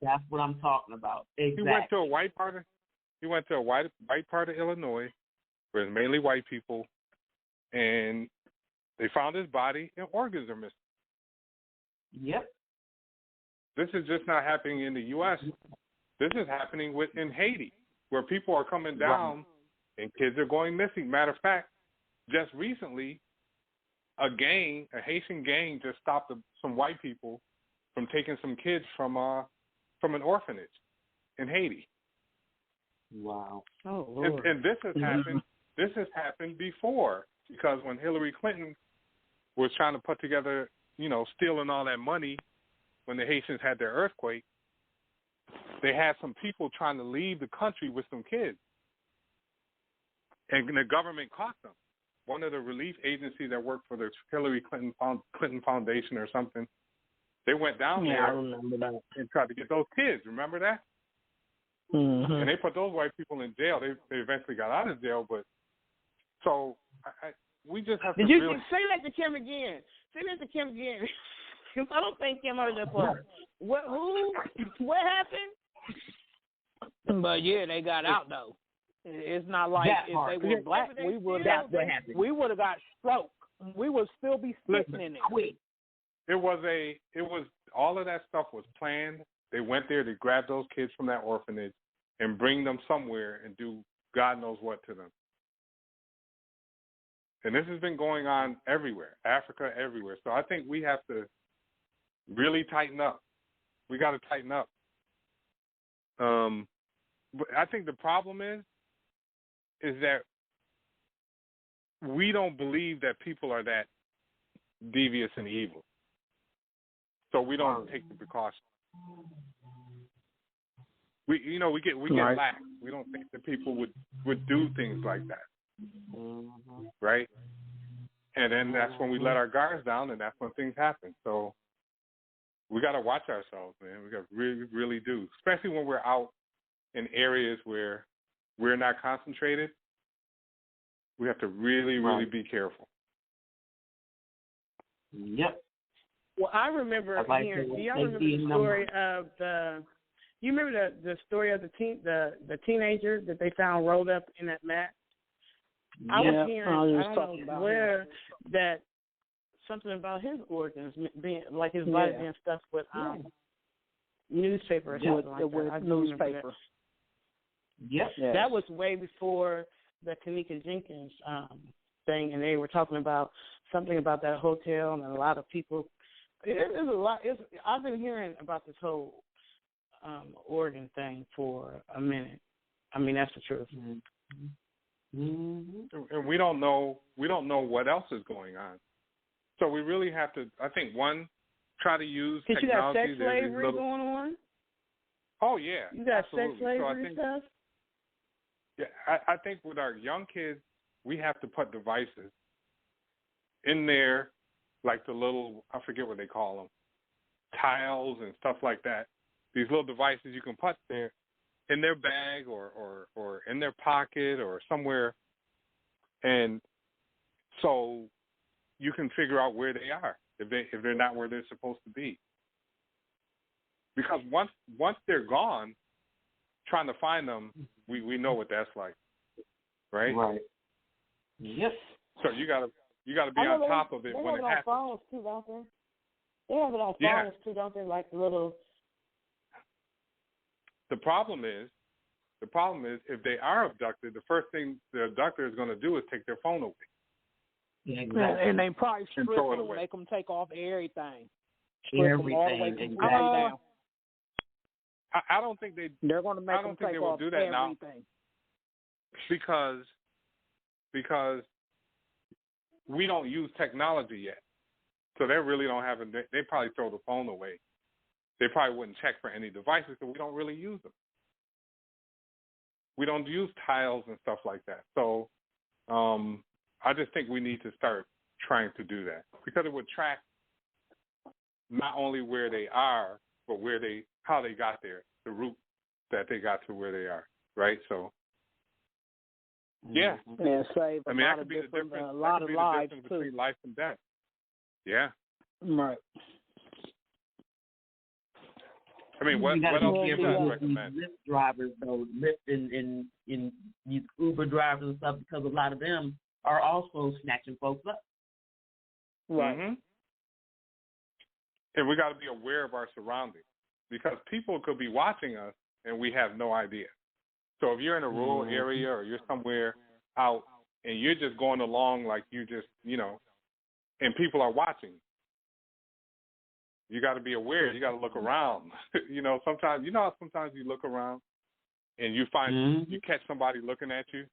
That's what I'm talking about. Exactly. He went to a white part of Illinois, where it's mainly white people, and they found his body, and organs are missing. Yep. This is just not happening in the U.S. This is happening in Haiti, where people are coming down and kids are going missing. Matter of fact, just recently, a Haitian gang, just stopped some white people from taking some kids from an orphanage in Haiti. Wow. Oh, Lord. And this has happened. This has happened before, because when Hillary Clinton was trying to put together, stealing all that money when the Haitians had their earthquake, they had some people trying to leave the country with some kids, and the government caught them. One of the relief agencies that worked for the Hillary Clinton Foundation or something, they went down there and tried to get those kids. Remember that? Mm-hmm. And they put those white people in jail. They eventually got out of jail, but so we just have to. Did you really... say that to Kim again? Say that to Kim again. I don't think Kim heard that part. What? Who? What happened? But yeah, they got out though. It's not like if they were black, we would have got stroke. We would still be sitting in it. It was all of that stuff was planned. They went there to grab those kids from that orphanage and bring them somewhere and do God knows what to them. And this has been going on everywhere, Africa, everywhere. So I think we have to really tighten up. We got to tighten up. But I think the problem is that we don't believe that people are that devious and evil. So we don't take the precautions. We get lax. We don't think that people would do things like that, right? And then that's when we let our guards down, and that's when things happen. So we got to watch ourselves, man. We got to really, really do, especially when we're out in areas where we're not concentrated. We have to really, really be careful. Yep. Well, I remember hearing. Do y'all remember the story of the? You remember the story of the teenager that they found rolled up in that mat? I was hearing. I don't know where that something about his organs being like his body being stuffed with newspaper or something like that. I newspaper. Yep. That was way before the Kanika Jenkins thing, and they were talking about something about that hotel, and a lot of people. There's a lot. I've been hearing about this whole organ thing for a minute. I mean, that's the truth. And we don't know what else is going on. So we really have to. I think try to use technology. You got sex slavery going on. Oh yeah, you got absolutely. Sex slavery stuff. Yeah, I think with our young kids, we have to put devices in there, like the little, I forget what they call them, tiles and stuff like that. These little devices you can put there in their bag or in their pocket or somewhere, and so you can figure out where they are if they're not where they're supposed to be. Because once they're gone, trying to find them, we know what that's like, right? Right. Yep. So you gotta be on top of it when it happens. Phones too, don't they? They have it on phones too, don't they? Like the little. The problem is if they are abducted, the first thing the abductor is going to do is take their phone away. Yeah, exactly. And they probably strip them, make them take off everything. Everything. All the way completely down. I don't think they're going to make them take off do that everything. Now. Because we don't use technology yet. So they really don't have they probably throw the phone away. They probably wouldn't check for any devices, so we don't really use them. We don't use tiles and stuff like that. So I just think we need to start trying to do that because it would track not only where they are, but how they got there, the route that they got to where they are, right? So, yeah. And save I mean, that could be the difference. A lot of lives between life and death. Yeah. Right. I mean, what else do you guys recommend? Lyft drivers, though, Lyft and these Uber drivers and stuff, because a lot of them are also snatching folks up. Right. Mm-hmm. And we got to be aware of our surroundings because people could be watching us and we have no idea. So if you're in a rural area or you're somewhere out and you're just going along like you just, and people are watching, you got to be aware. You got to look around. Sometimes you look around and you find you catch somebody looking at you.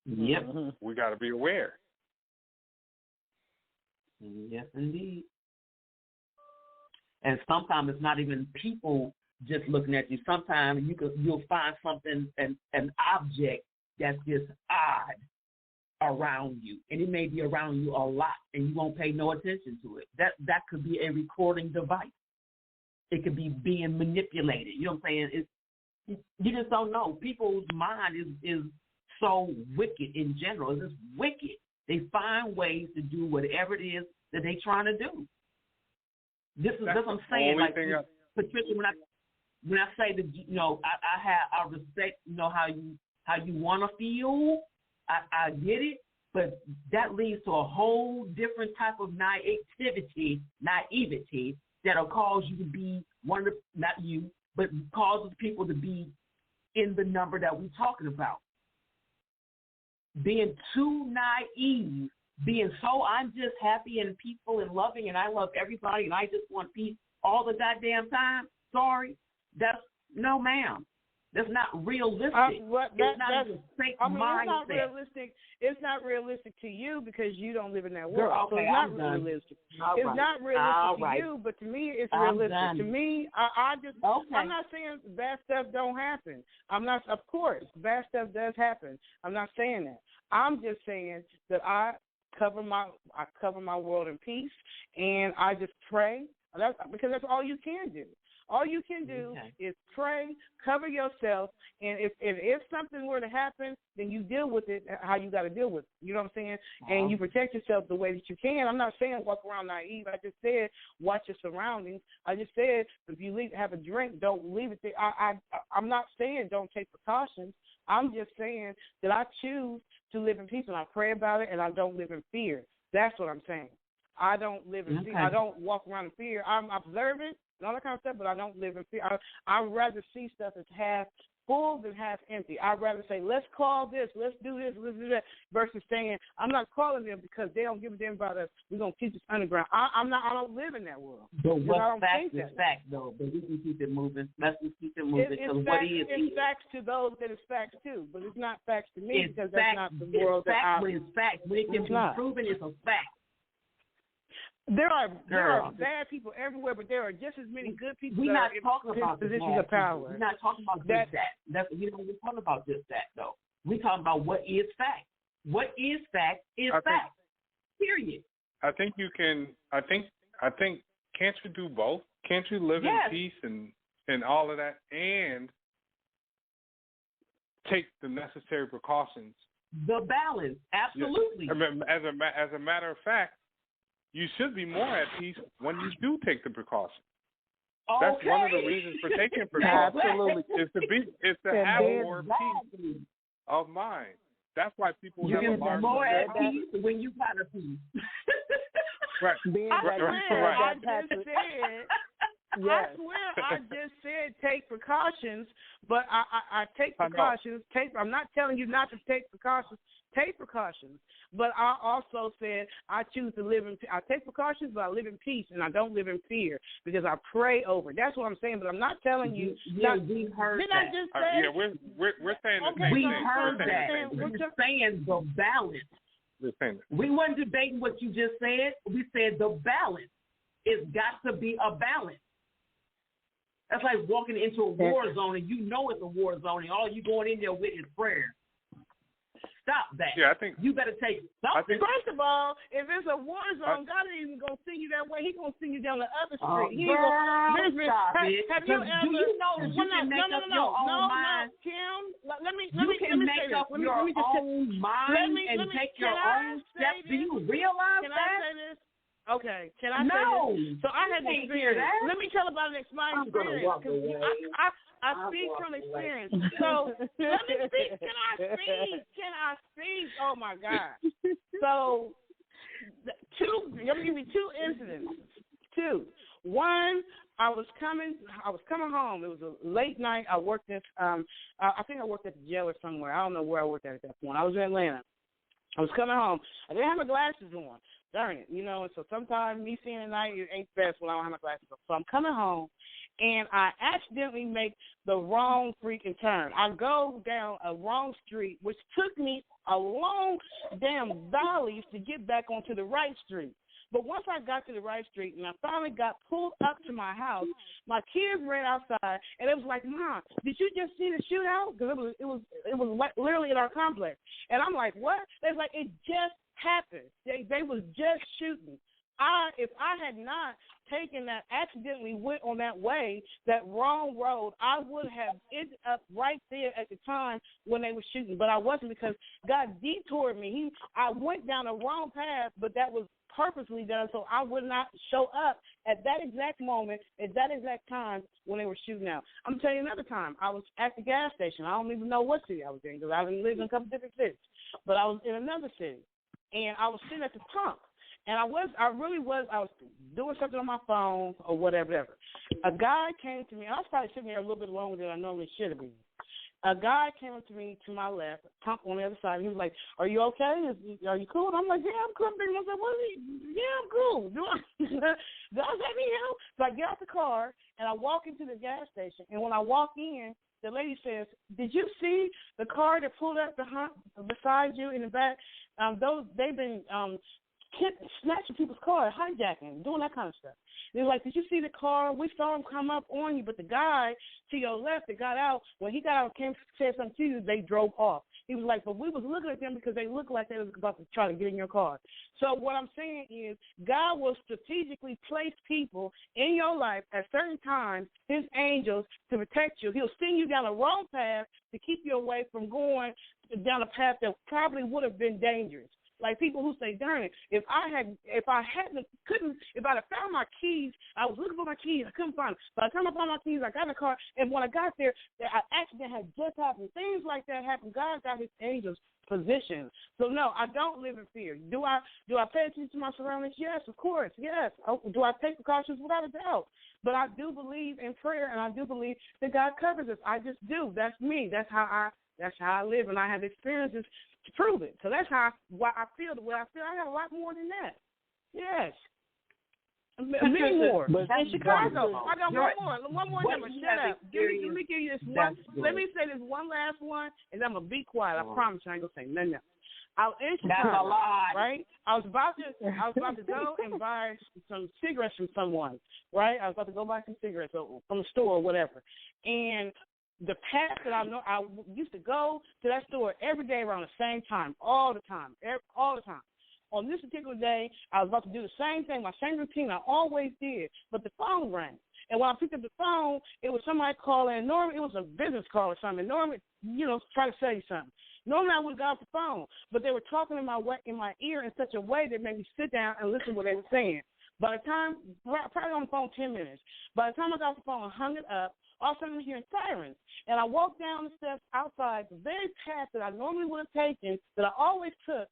Yep. We got to be aware. Yes, indeed. And sometimes it's not even people just looking at you. Sometimes you'll find something, an object that's just odd around you, and it may be around you a lot, and you won't pay no attention to it. That could be a recording device. It could be being manipulated. You know what I'm saying? You just don't know. People's mind is so wicked in general. It's just wicked. They find ways to do whatever it is that they're trying to do. This is what I'm saying. Like Patricia, when I say that, I respect, how you want to feel. I get it, but that leads to a whole different type of naivety that'll cause you to be not you, but causes people to be in the number that we're talking about. Being too naive, being so I'm just happy and peaceful and loving and I love everybody and I just want peace all the goddamn time. Sorry, no, ma'am. That's not realistic. It's not realistic. It's not realistic to you because you don't live in that world. Girl, okay, so it's not realistic. It's not realistic to you, but to me, it's realistic. To me, I'm not saying bad stuff don't happen. Of course, bad stuff does happen. I'm not saying that. I'm just saying that I cover my world in peace, and I just pray because that's all you can do. All you can do is pray, cover yourself, and if something were to happen, then you deal with it how you got to deal with it. You know what I'm saying? And you protect yourself the way that you can. I'm not saying walk around naive. I just said watch your surroundings. I just said if you have a drink, don't leave it there. I'm not saying don't take precautions. I'm just saying that I choose to live in peace, and I pray about it, and I don't live in fear. That's what I'm saying. I don't live in fear. I don't walk around in fear. I'm observant and all that kind of stuff, but I don't live in fear. I'd rather see stuff that's half full than half empty. I'd rather say, let's call this, let's do this, let's do that, versus saying, I'm not calling them because they don't give a damn about us. We're going to keep this underground. I don't live in that world. But what's fact is fact, though. But we can keep it moving. Let's just keep it moving. It's facts to those that it's facts to, but it's not facts to me because that's not the world that I live in. It's fact. When it can be proven, it's a fact. There are bad people everywhere, but there are just as many good people. We're not talking about positions of power. We're not talking about just that. We're talking about just that, though. We're talking about what is fact. What is fact is fact. Period. I think you can. I think. Can't you do both? Can't you live in peace and all of that, and take the necessary precautions? The balance, absolutely. As a matter of fact, you should be more at peace when you do take the precautions. That's one of the reasons for taking precautions. Absolutely. Is to have more peace of mind. That's why people have a large more at peace when you got a peace. Right. I swear I just said take precautions, but I take precautions. I'm not telling you not to take precautions. Take precautions. But I also said I choose to live in. I take precautions, but I live in peace, and I don't live in fear because I pray over. That's what I'm saying. But I'm not telling you. We heard didn't that. I just say? We're saying the same we thing. Heard that. We're saying the balance. We're saying that. We weren't debating what you just said. We said the balance. It's got to be a balance. That's like walking into a war zone, and you know it's a war zone, and all you going in there with is prayer. Stop that. Yeah, I think you better take something. First of all, if it's a war zone, God ain't even gonna send you that way. He's gonna send you down the other street. Stop it. Have you ever? Do you know that you can make up your own mind? Kim, let me make up your own mind and take your own steps. Do you realize that? Can I say this? Okay, can I say this? So I had an experience. Let me tell about my experience. I speak from experience. So let me speak. Can I speak? Oh my God. So I'm gonna give you two incidents. One, I was coming home. It was a late night. I worked at I think I worked at the jail or somewhere. I don't know where I worked at that point. I was in Atlanta. I was coming home. I didn't have my glasses on. Darn it, and so sometimes me seeing at night, it ain't best when I don't have my glasses on. So I'm coming home, and I accidentally make the wrong freaking turn. I go down a wrong street, which took me a long damn valley to get back onto the right street. But once I got to the right street and I finally got pulled up to my house, my kids ran outside, and it was like, Mom, did you just see the shootout? Because it was like literally in our complex. And I'm like, what? They was like, it just happened. They was just shooting. If I had not taken that, accidentally went on that way, that wrong road, I would have ended up right there at the time when they were shooting. But I wasn't, because God detoured me. I went down the wrong path, but that was purposely done so I would not show up at that exact moment, at that exact time when they were shooting out. I'm going to tell you another time. I was at the gas station. I don't even know what city I was in because I've lived in a couple different cities. But I was in another city, and I was sitting at the pump. And I was doing something on my phone or whatever. A guy came to me. I was probably sitting there a little bit longer than I normally should have been. A guy came up to me to my left, pump on the other side. And he was like, "Are you okay? Are you cool?" And I'm like, "Yeah, I'm cool." I was like, "Yeah, I'm cool. Do I have any help?" So I get out the car and I walk into the gas station. And when I walk in, the lady says, "Did you see the car that pulled up beside you in the back? They've been snatching people's cars, hijacking, doing that kind of stuff." They're like, "Did you see the car? We saw him come up on you, but the guy to your left that got out, when he got out and came said something to you, they drove off." He was like, but we was looking at them because they looked like they was about to try to get in your car. So what I'm saying is God will strategically place people in your life at certain times, his angels, to protect you. He'll send you down the wrong path to keep you away from going down a path that probably would have been dangerous. Like people who say, darn it, if I'd have found my keys, I was looking for my keys, I couldn't find them. By the time I found my keys, I got in the car, and when I got there, an accident had just happened. Things like that happen. God got his angels positioned. So no, I don't live in fear. Do I pay attention to my surroundings? Yes, of course, yes. Do I take precautions? Without a doubt. But I do believe in prayer, and I do believe that God covers us. I just do. That's me. That's how I live, and I have experiences to prove it. So that's why I feel the way I feel. I got a lot more than that. Yes. Many more. In Chicago, I got one more number. Shut up. Let me give you this one. Let me say this one last one, and I'm going to be quiet. I promise you I ain't going to say nothing else. I was in Chicago, right? I was about to go and buy some cigarettes from someone, right? I was about to go buy some cigarettes from the store or whatever. And the path that I know, I used to go to that store every day around the same time, all the time. On this particular day, I was about to do the same thing, my same routine I always did, but the phone rang. And when I picked up the phone, it was somebody calling. Normally, it was a business call or something. Normally, try to say something. Normally, I would have got off the phone, but they were talking in my ear in such a way that made me sit down and listen to what they were saying. By the time, probably on the phone 10 minutes, by the time I got off the phone and hung it up, all of a sudden I'm hearing sirens. And I walked down the steps outside, the very path that I normally would have taken, that I always took.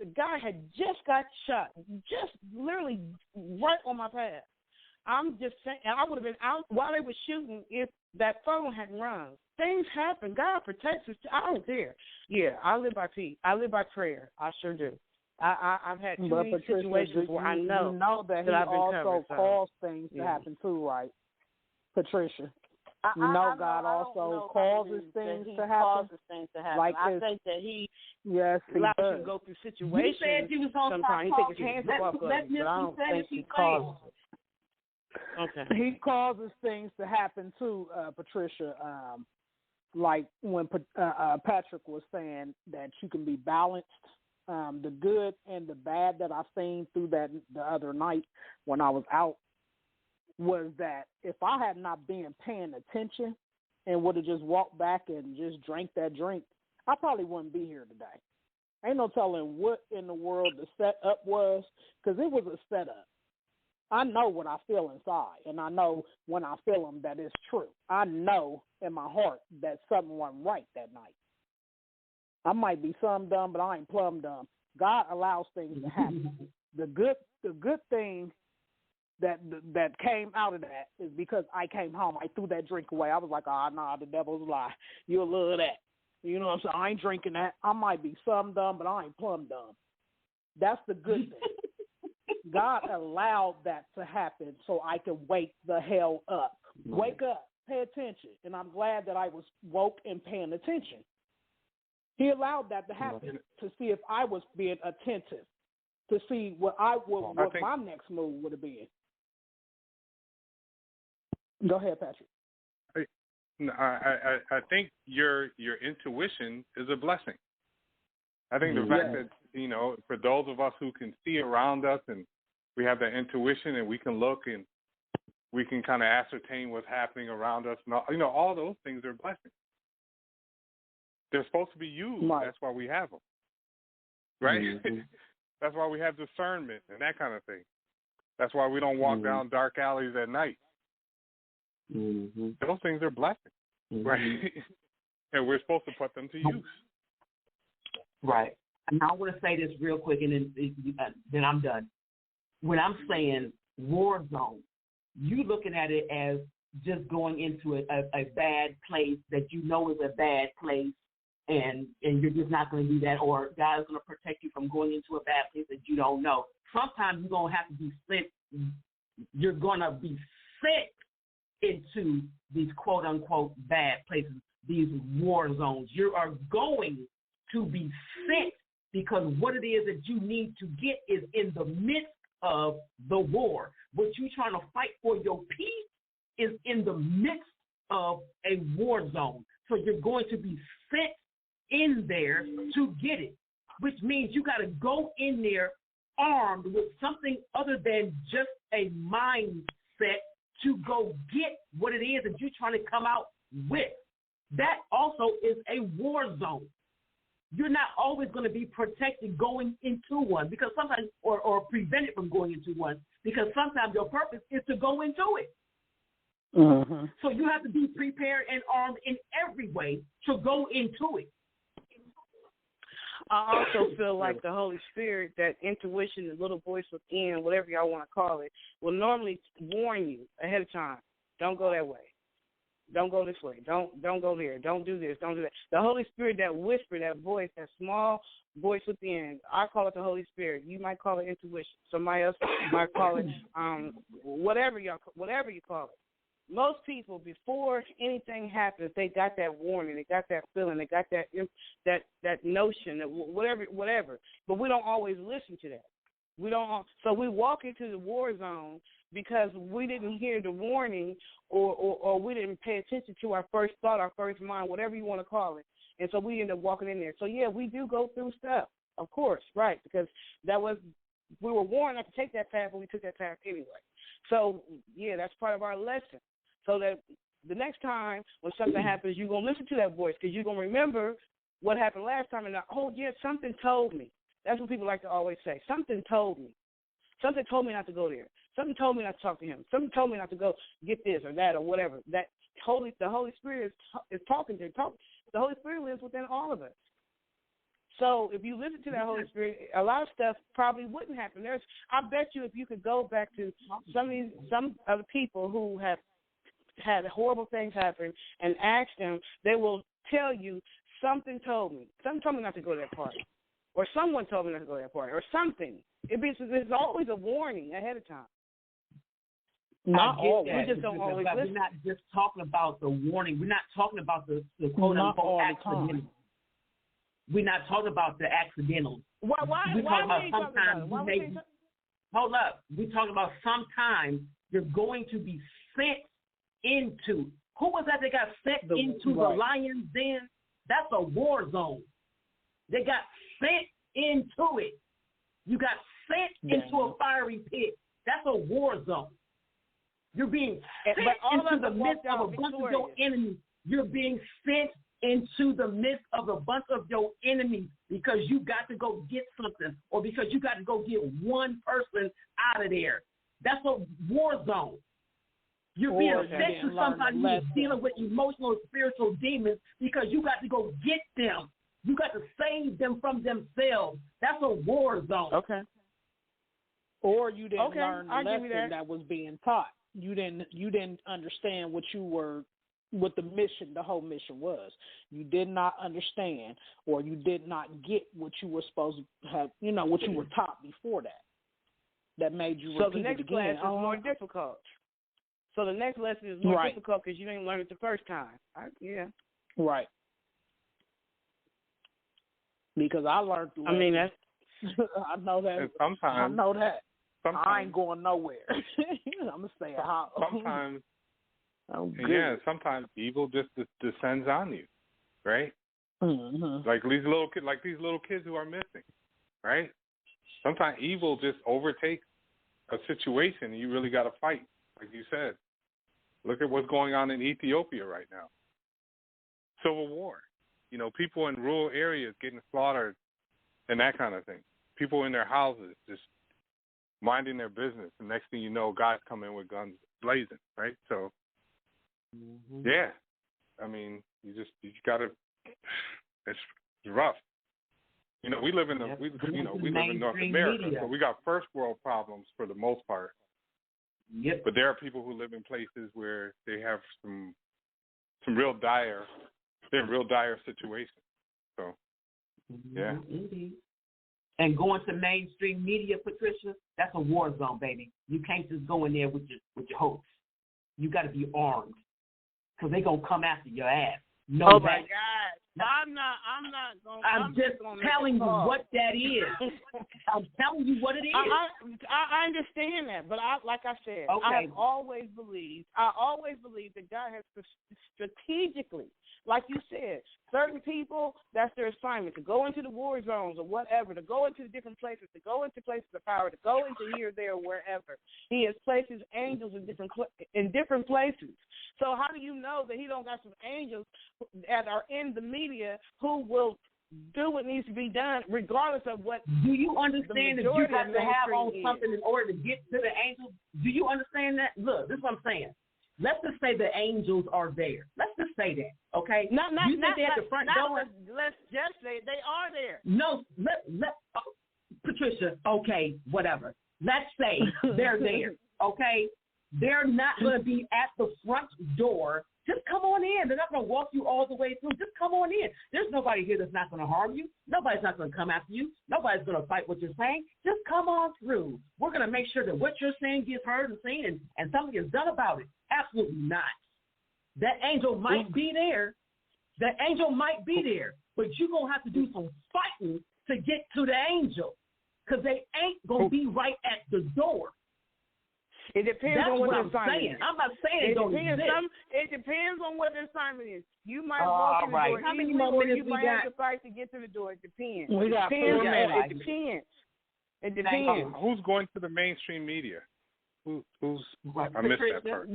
The guy had just got shot, just literally right on my path. I'm just saying, and I would have been out while they were shooting if that phone hadn't rung. Things happen. God protects us. I don't care. Yeah, I live by peace. I live by prayer. I sure do. I've had too many situations where I know that he I've been also covered, caused things to happen too, right, Patricia? God also causes things to happen. Like I think that he allows you to go through situations. He said he was on sometimes. He takes his hands off of it, but I don't think he causes it. Okay. He causes things to happen too, Patricia. Like when Patrick was saying that you can be balanced. The good and the bad that I seen through that the other night when I was out was that if I had not been paying attention and would have just walked back and just drank that drink, I probably wouldn't be here today. Ain't no telling what in the world the setup was, because it was a setup. I know what I feel inside, and I know when I feel them that it's true. I know in my heart that something wasn't right that night. I might be some dumb, but I ain't plumb dumb. God allows things to happen. The good thing that came out of that is because I came home. I threw that drink away. I was like, nah, the devil's a lie. You'll love that. You know what I'm saying? I ain't drinking that. I might be some dumb, but I ain't plumb dumb. That's the good thing. God allowed that to happen so I could wake the hell up. Wake up. Pay attention. And I'm glad that I was woke and paying attention. He allowed that to happen to see if I was being attentive, to see what my next move would have been. Go ahead, Patrick. I think your intuition is a blessing. I think the fact that, for those of us who can see around us and we have that intuition and we can look and we can kind of ascertain what's happening around us, and all those things are blessings. They're supposed to be used. Right. That's why we have them, right? Mm-hmm. That's why we have discernment and that kind of thing. That's why we don't walk down dark alleys at night. Mm-hmm. Those things are blessings, right? And we're supposed to put them to use. Right. And I want to say this real quick, and then I'm done. When I'm saying war zone, you looking at it as just going into a bad place that you know is a bad place, and you're just not going to do that, or God is going to protect you from going into a bad place that you don't know. Sometimes you're going to have to be sent. You're going to be sent into these quote-unquote bad places, these war zones. You are going to be sent because what it is that you need to get is in the midst of the war. What you're trying to fight for your peace is in the midst of a war zone. So you're going to be sent in there to get it, which means you got to go in there armed with something other than just a mindset to go get what it is that you're trying to come out with. That also is a war zone. You're not always going to be protected going into one because sometimes, or prevented from going into one, because sometimes your purpose is to go into it. Mm-hmm. So you have to be prepared and armed in every way to go into it. I also feel like the Holy Spirit, that intuition, the little voice within, whatever y'all want to call it, will normally warn you ahead of time. Don't go that way. Don't go this way. Don't go there. Don't do this. Don't do that. The Holy Spirit, that whisper, that voice, that small voice within, I call it the Holy Spirit. You might call it intuition. Somebody else might call it whatever you call it. Most people, before anything happens, they got that warning, they got that feeling, they got that notion, that whatever. But we don't always listen to that. We don't. So we walk into the war zone because we didn't hear the warning, or we didn't pay attention to our first thought, our first mind, whatever you want to call it. And so we end up walking in there. So yeah, we do go through stuff, of course, right? Because we were warned not to take that path, but we took that path anyway. So yeah, that's part of our lesson. So that the next time when something happens, you're going to listen to that voice because you're going to remember what happened last time. And something told me. That's what people like to always say. Something told me. Something told me not to go there. Something told me not to talk to him. Something told me not to go get this or that or whatever. The Holy Spirit is talking to you. The Holy Spirit lives within all of us. So if you listen to that Holy Spirit, a lot of stuff probably wouldn't happen. I bet you if you could go back to some other people who have had horrible things happen and ask them, they will tell you, something told me. Something told me not to go to that party. Or someone told me not to go to that party. Or something. There's always a warning ahead of time. Not always. We just don't always listen. We're not just talking about the warning. We're not talking about the quote-unquote accidental. We're not talking about the accidental. Why we're talking about sometimes hold up. We're talking about sometimes you're going to be sent into. Who was that got sent into the lion's den? That's a war zone. They got sent into it. You got sent into a fiery pit. That's a war zone. You're being sent into the midst of a bunch of your enemies. You're being sent into the midst of a bunch of your enemies because you got to go get something or because you got to go get one person out of there. That's a war zone. You're being sent to somebody who's dealing with emotional and spiritual demons because you got to go get them. You got to save them from themselves. That's a war zone. Okay. Or you didn't learn the lesson that was being taught. You didn't understand what the mission, the whole mission was. You did not understand, or you did not get what you were supposed to have, what you were taught before that. That made you repeat it again. So the next class is more difficult. So the next lesson is more difficult because you didn't learn it the first time. Right. Because I learned the lesson. that's. I know that. And sometimes. I know that. I ain't going nowhere. I'm going to stay at home. Sometimes. Sometimes evil just descends on you, right? Mm-hmm. Like these little kids who are missing, right? Sometimes evil just overtakes a situation, and you really got to fight, like you said. Look at what's going on in Ethiopia right now. Civil war. People in rural areas getting slaughtered and that kind of thing. People in their houses just minding their business. And next thing you know, guys come in with guns blazing, right? So, yeah. I mean, you got to, it's rough. We live in North America, so we got first world problems for the most part. Yep. But there are people who live in places where they have some real dire situations. So, yeah. Indeed. And going to mainstream media, Patricia, that's a war zone, baby. You can't just go in there with your hopes. You got to be armed because they're going to come after your ass. My God. I'm not going. I'm just telling you what that is. I'm telling you what it is. I understand that, but like I said, okay. I always believed that God has strategically, like you said, certain people, that's their assignment, to go into the war zones or whatever, to go into the different places, to go into places of power, to go into here, there, wherever. He has placed his angels in different places. So how do you know that he don't got some angels that are in the media who will do what needs to be done, regardless of what? Do you understand that you have to have on something in order to get to the angels? Do you understand that? Look, this is what I'm saying. Let's just say the angels are there. Let's just say that, okay? Not you think they at the front door? Let's just say they are there. No, Patricia, okay, whatever. Let's say they're there, okay? They're not going to be at the front door. Just come on in. They're not going to walk you all the way through. Just come on in. There's nobody here that's not going to harm you. Nobody's not going to come after you. Nobody's going to fight what you're saying. Just come on through. We're going to make sure that what you're saying gets heard and seen and something is done about it. Absolutely not. That angel might be there. That angel might be there. But you're going to have to do some fighting to get to the angel because they ain't going to be right at the door. It depends on what their assignment is. I'm not saying it don't exist. It depends on what their assignment is. You might walk in the door. How many more minutes you might have to fight to get to the door. It depends. It depends. It depends. Who's going to the mainstream media? Who's? I missed that part.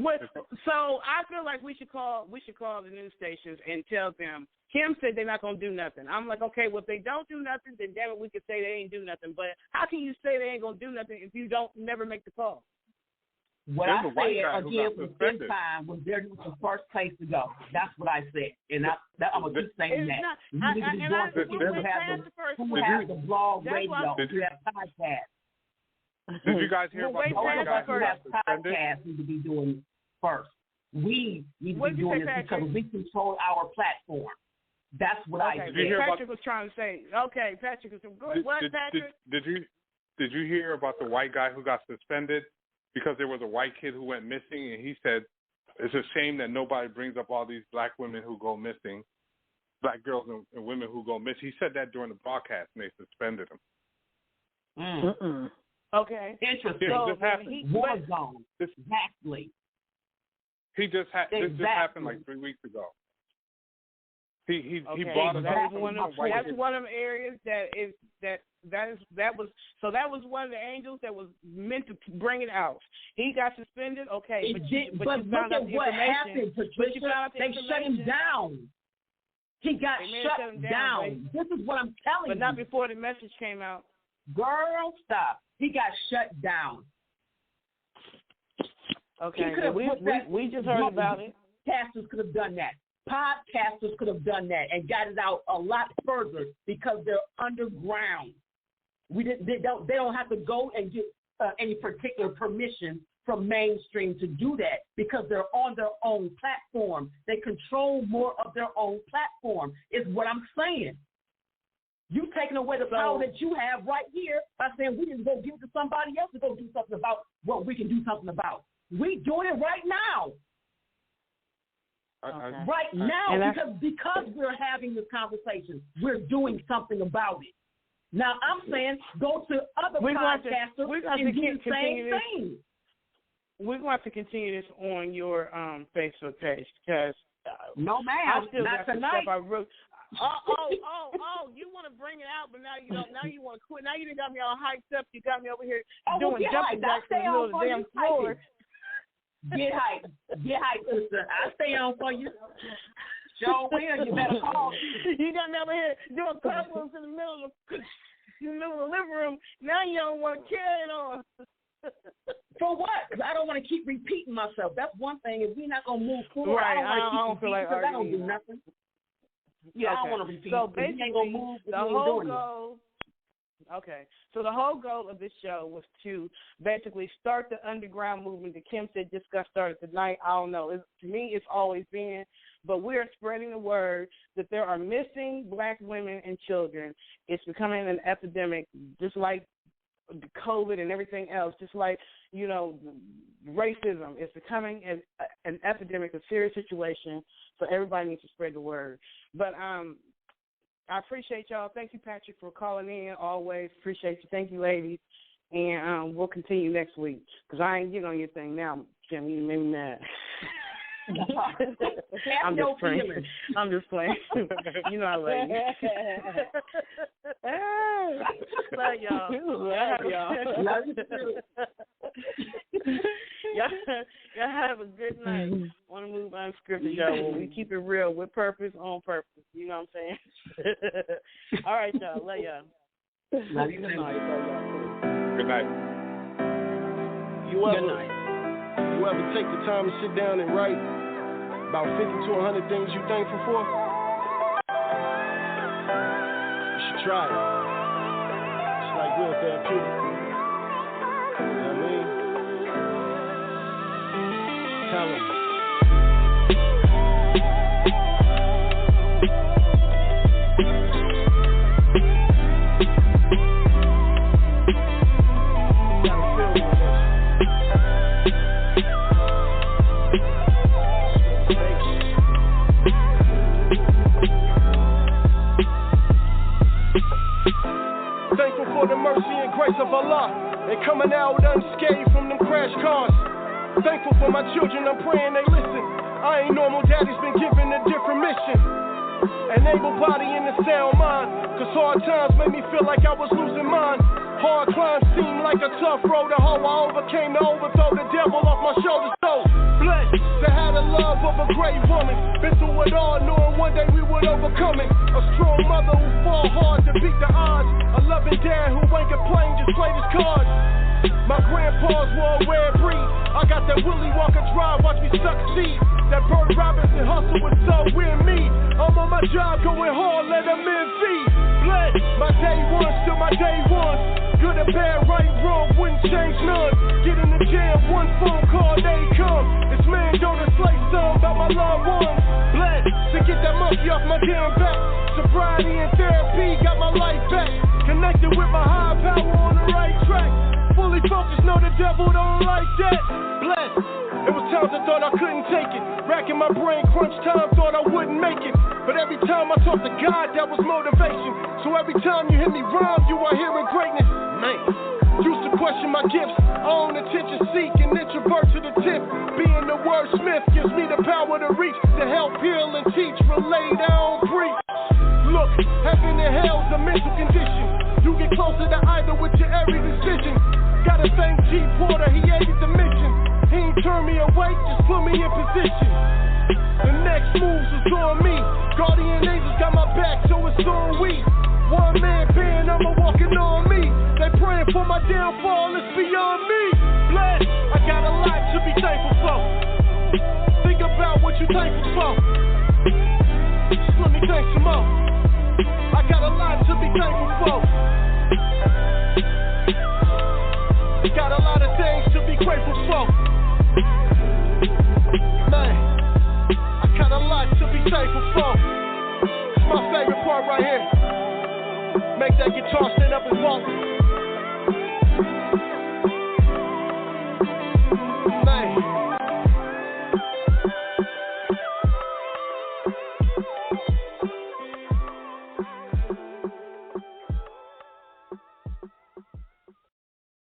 So I feel like we should call the news stations and tell them. Kim said they're not going to do nothing. I'm like, okay, well, if they don't do nothing, then damn it, we could say they ain't do nothing. But how can you say they ain't going to do nothing if you don't never make the call? What I said again was this time was they're the first place to go. That's what I said, and I'm gonna keep saying that. Who has the blog radio? Who has podcasts? Did you guys hear about the white guy who got suspended? Podcasts need to be doing first. We need to be doing this because we control our platform. That's what I said. Patrick was trying to say. Okay, Patrick was what? Patrick? Did you hear about the white guy who got suspended? Because there was a white kid who went missing, and he said, it's a shame that nobody brings up all these black women who go missing, black girls and women who go missing. He said that during the broadcast, and they suspended him. Okay. Interesting. Yeah, this happened. War zone. Exactly. This just happened like 3 weeks ago. He brought us up. That's one of the areas that was one of the angels that was meant to bring it out. He got suspended, okay. But you found out what happened, Patricia. They shut him down. He got shut down. This is what I'm telling you. But not before the message came out. Girl, stop. He got shut down. Okay, we just heard about it. Pastors could have done that. Podcasters could have done that and got it out a lot further because they're underground. They don't have to go and get any particular permission from mainstream to do that because they're on their own platform. They control more of their own platform is what I'm saying. You taking away the power that you have right here by saying we need to go give it to somebody else to go do something about what we can do something about. We doing it right now. Right now, because we're having this conversation, we're doing something about it. Now, I'm saying go to other podcasters and do the same thing. We're going to have to continue this on your Facebook page because no, ma'am, not tonight. You want to bring it out, but now you don't. Now you want to quit. Now you done got me all hyped up. You got me over here doing jumping jacks in the middle of the damn floor. Get hyped, sister. I stay on for you. Joe Will, you better call. You got me over here doing cartwheels in the middle of the living room. Now you don't want to carry it on. For what? Because I don't want to keep repeating myself. That's one thing. If we're not gonna move forward, right. I don't feel like arguing. I don't do nothing. Yeah, okay. I don't want to repeat. So basically, we ain't gonna move. The whole goal. Okay, so the whole goal of this show was to basically start the underground movement that Kim said just got started tonight. I don't know. To me, it's always been, but we're spreading the word that there are missing black women and children. It's becoming an epidemic, just like COVID and everything else, just like, racism. It's becoming an epidemic, a serious situation, so everybody needs to spread the word. But I appreciate y'all. Thank you, Patrick, for calling in. Always appreciate you. Thank you, ladies. And we'll continue next week. Because I ain't getting on your thing now, Jim. You made me mad. I'm just playing. I'm just playing. You know I love you. Love y'all. Love y'all. Love you too. Y'all have a good night. Want to move unscripted, y'all. Well, we keep it real with purpose, on purpose. You know what I'm saying? All right, y'all. Love y'all. Love you. Good night. Good night. Good night. You ever take the time to sit down and write about 50 to 100 things you're thankful for? You should try it. It's like real therapeutic. You know what I mean? Tell them. Thankful for the mercy and grace of Allah and coming out unscathed from them crash cars. Thankful for my children, I'm praying they listen. I ain't normal, daddy's been given a different mission. An able body and a sound mind, cause hard times made me feel like I was losing mine. Hard climbs seemed like a tough road to hoe. I overcame to overthrow the devil off my shoulders. So blessed to have the love of a great woman. Been through it all, knowing one day we would overcome it. A strong mother who fought hard to beat the odds. A loving dad who ain't complain, just played his cards. My grandpa's wore a rare breed. I got that Willie Walker drive, watch me succeed. That Bird Robinson hustle was so with me. I'm on my job going hard, let them in feed. Bled, my day one, still my day one. Good or bad, right, wrong, wouldn't change none. Get in the jam, one phone call, they come. This man don't slay some about my loved ones. Bled, to get that monkey off my damn back. Sobriety and therapy got my life back. Connected with my high power on the right track. Fully focused, know the devil don't like that. Blessed. It was times I thought I couldn't take it. Racking my brain, crunch time, thought I wouldn't make it. But every time I talk to God, that was motivation. So every time you hear me rhyme, you are hearing greatness. Man, used to question my gifts. I own attention seek and introvert to the tip. Being the wordsmith gives me the power to reach, to help heal and teach, relate, I don't preach. Look, heaven and hell's a mental condition. You get closer to either with your every decision. Gotta thank G. Porter, he aided the mission. He ain't turn me away, just put me in position. The next moves is on me. Guardian angels got my back, so it's on we. One man band, I'ma walking on me. They praying for my downfall, it's beyond me. Blessed, I got a lot to be thankful for. Think about what you thankful for. Just let me thank some more. I got a lot to be thankful for. Got a lot of things to be grateful for. Man, I got a lot to be thankful for. It's my favorite part right here. Make that guitar stand up and walk.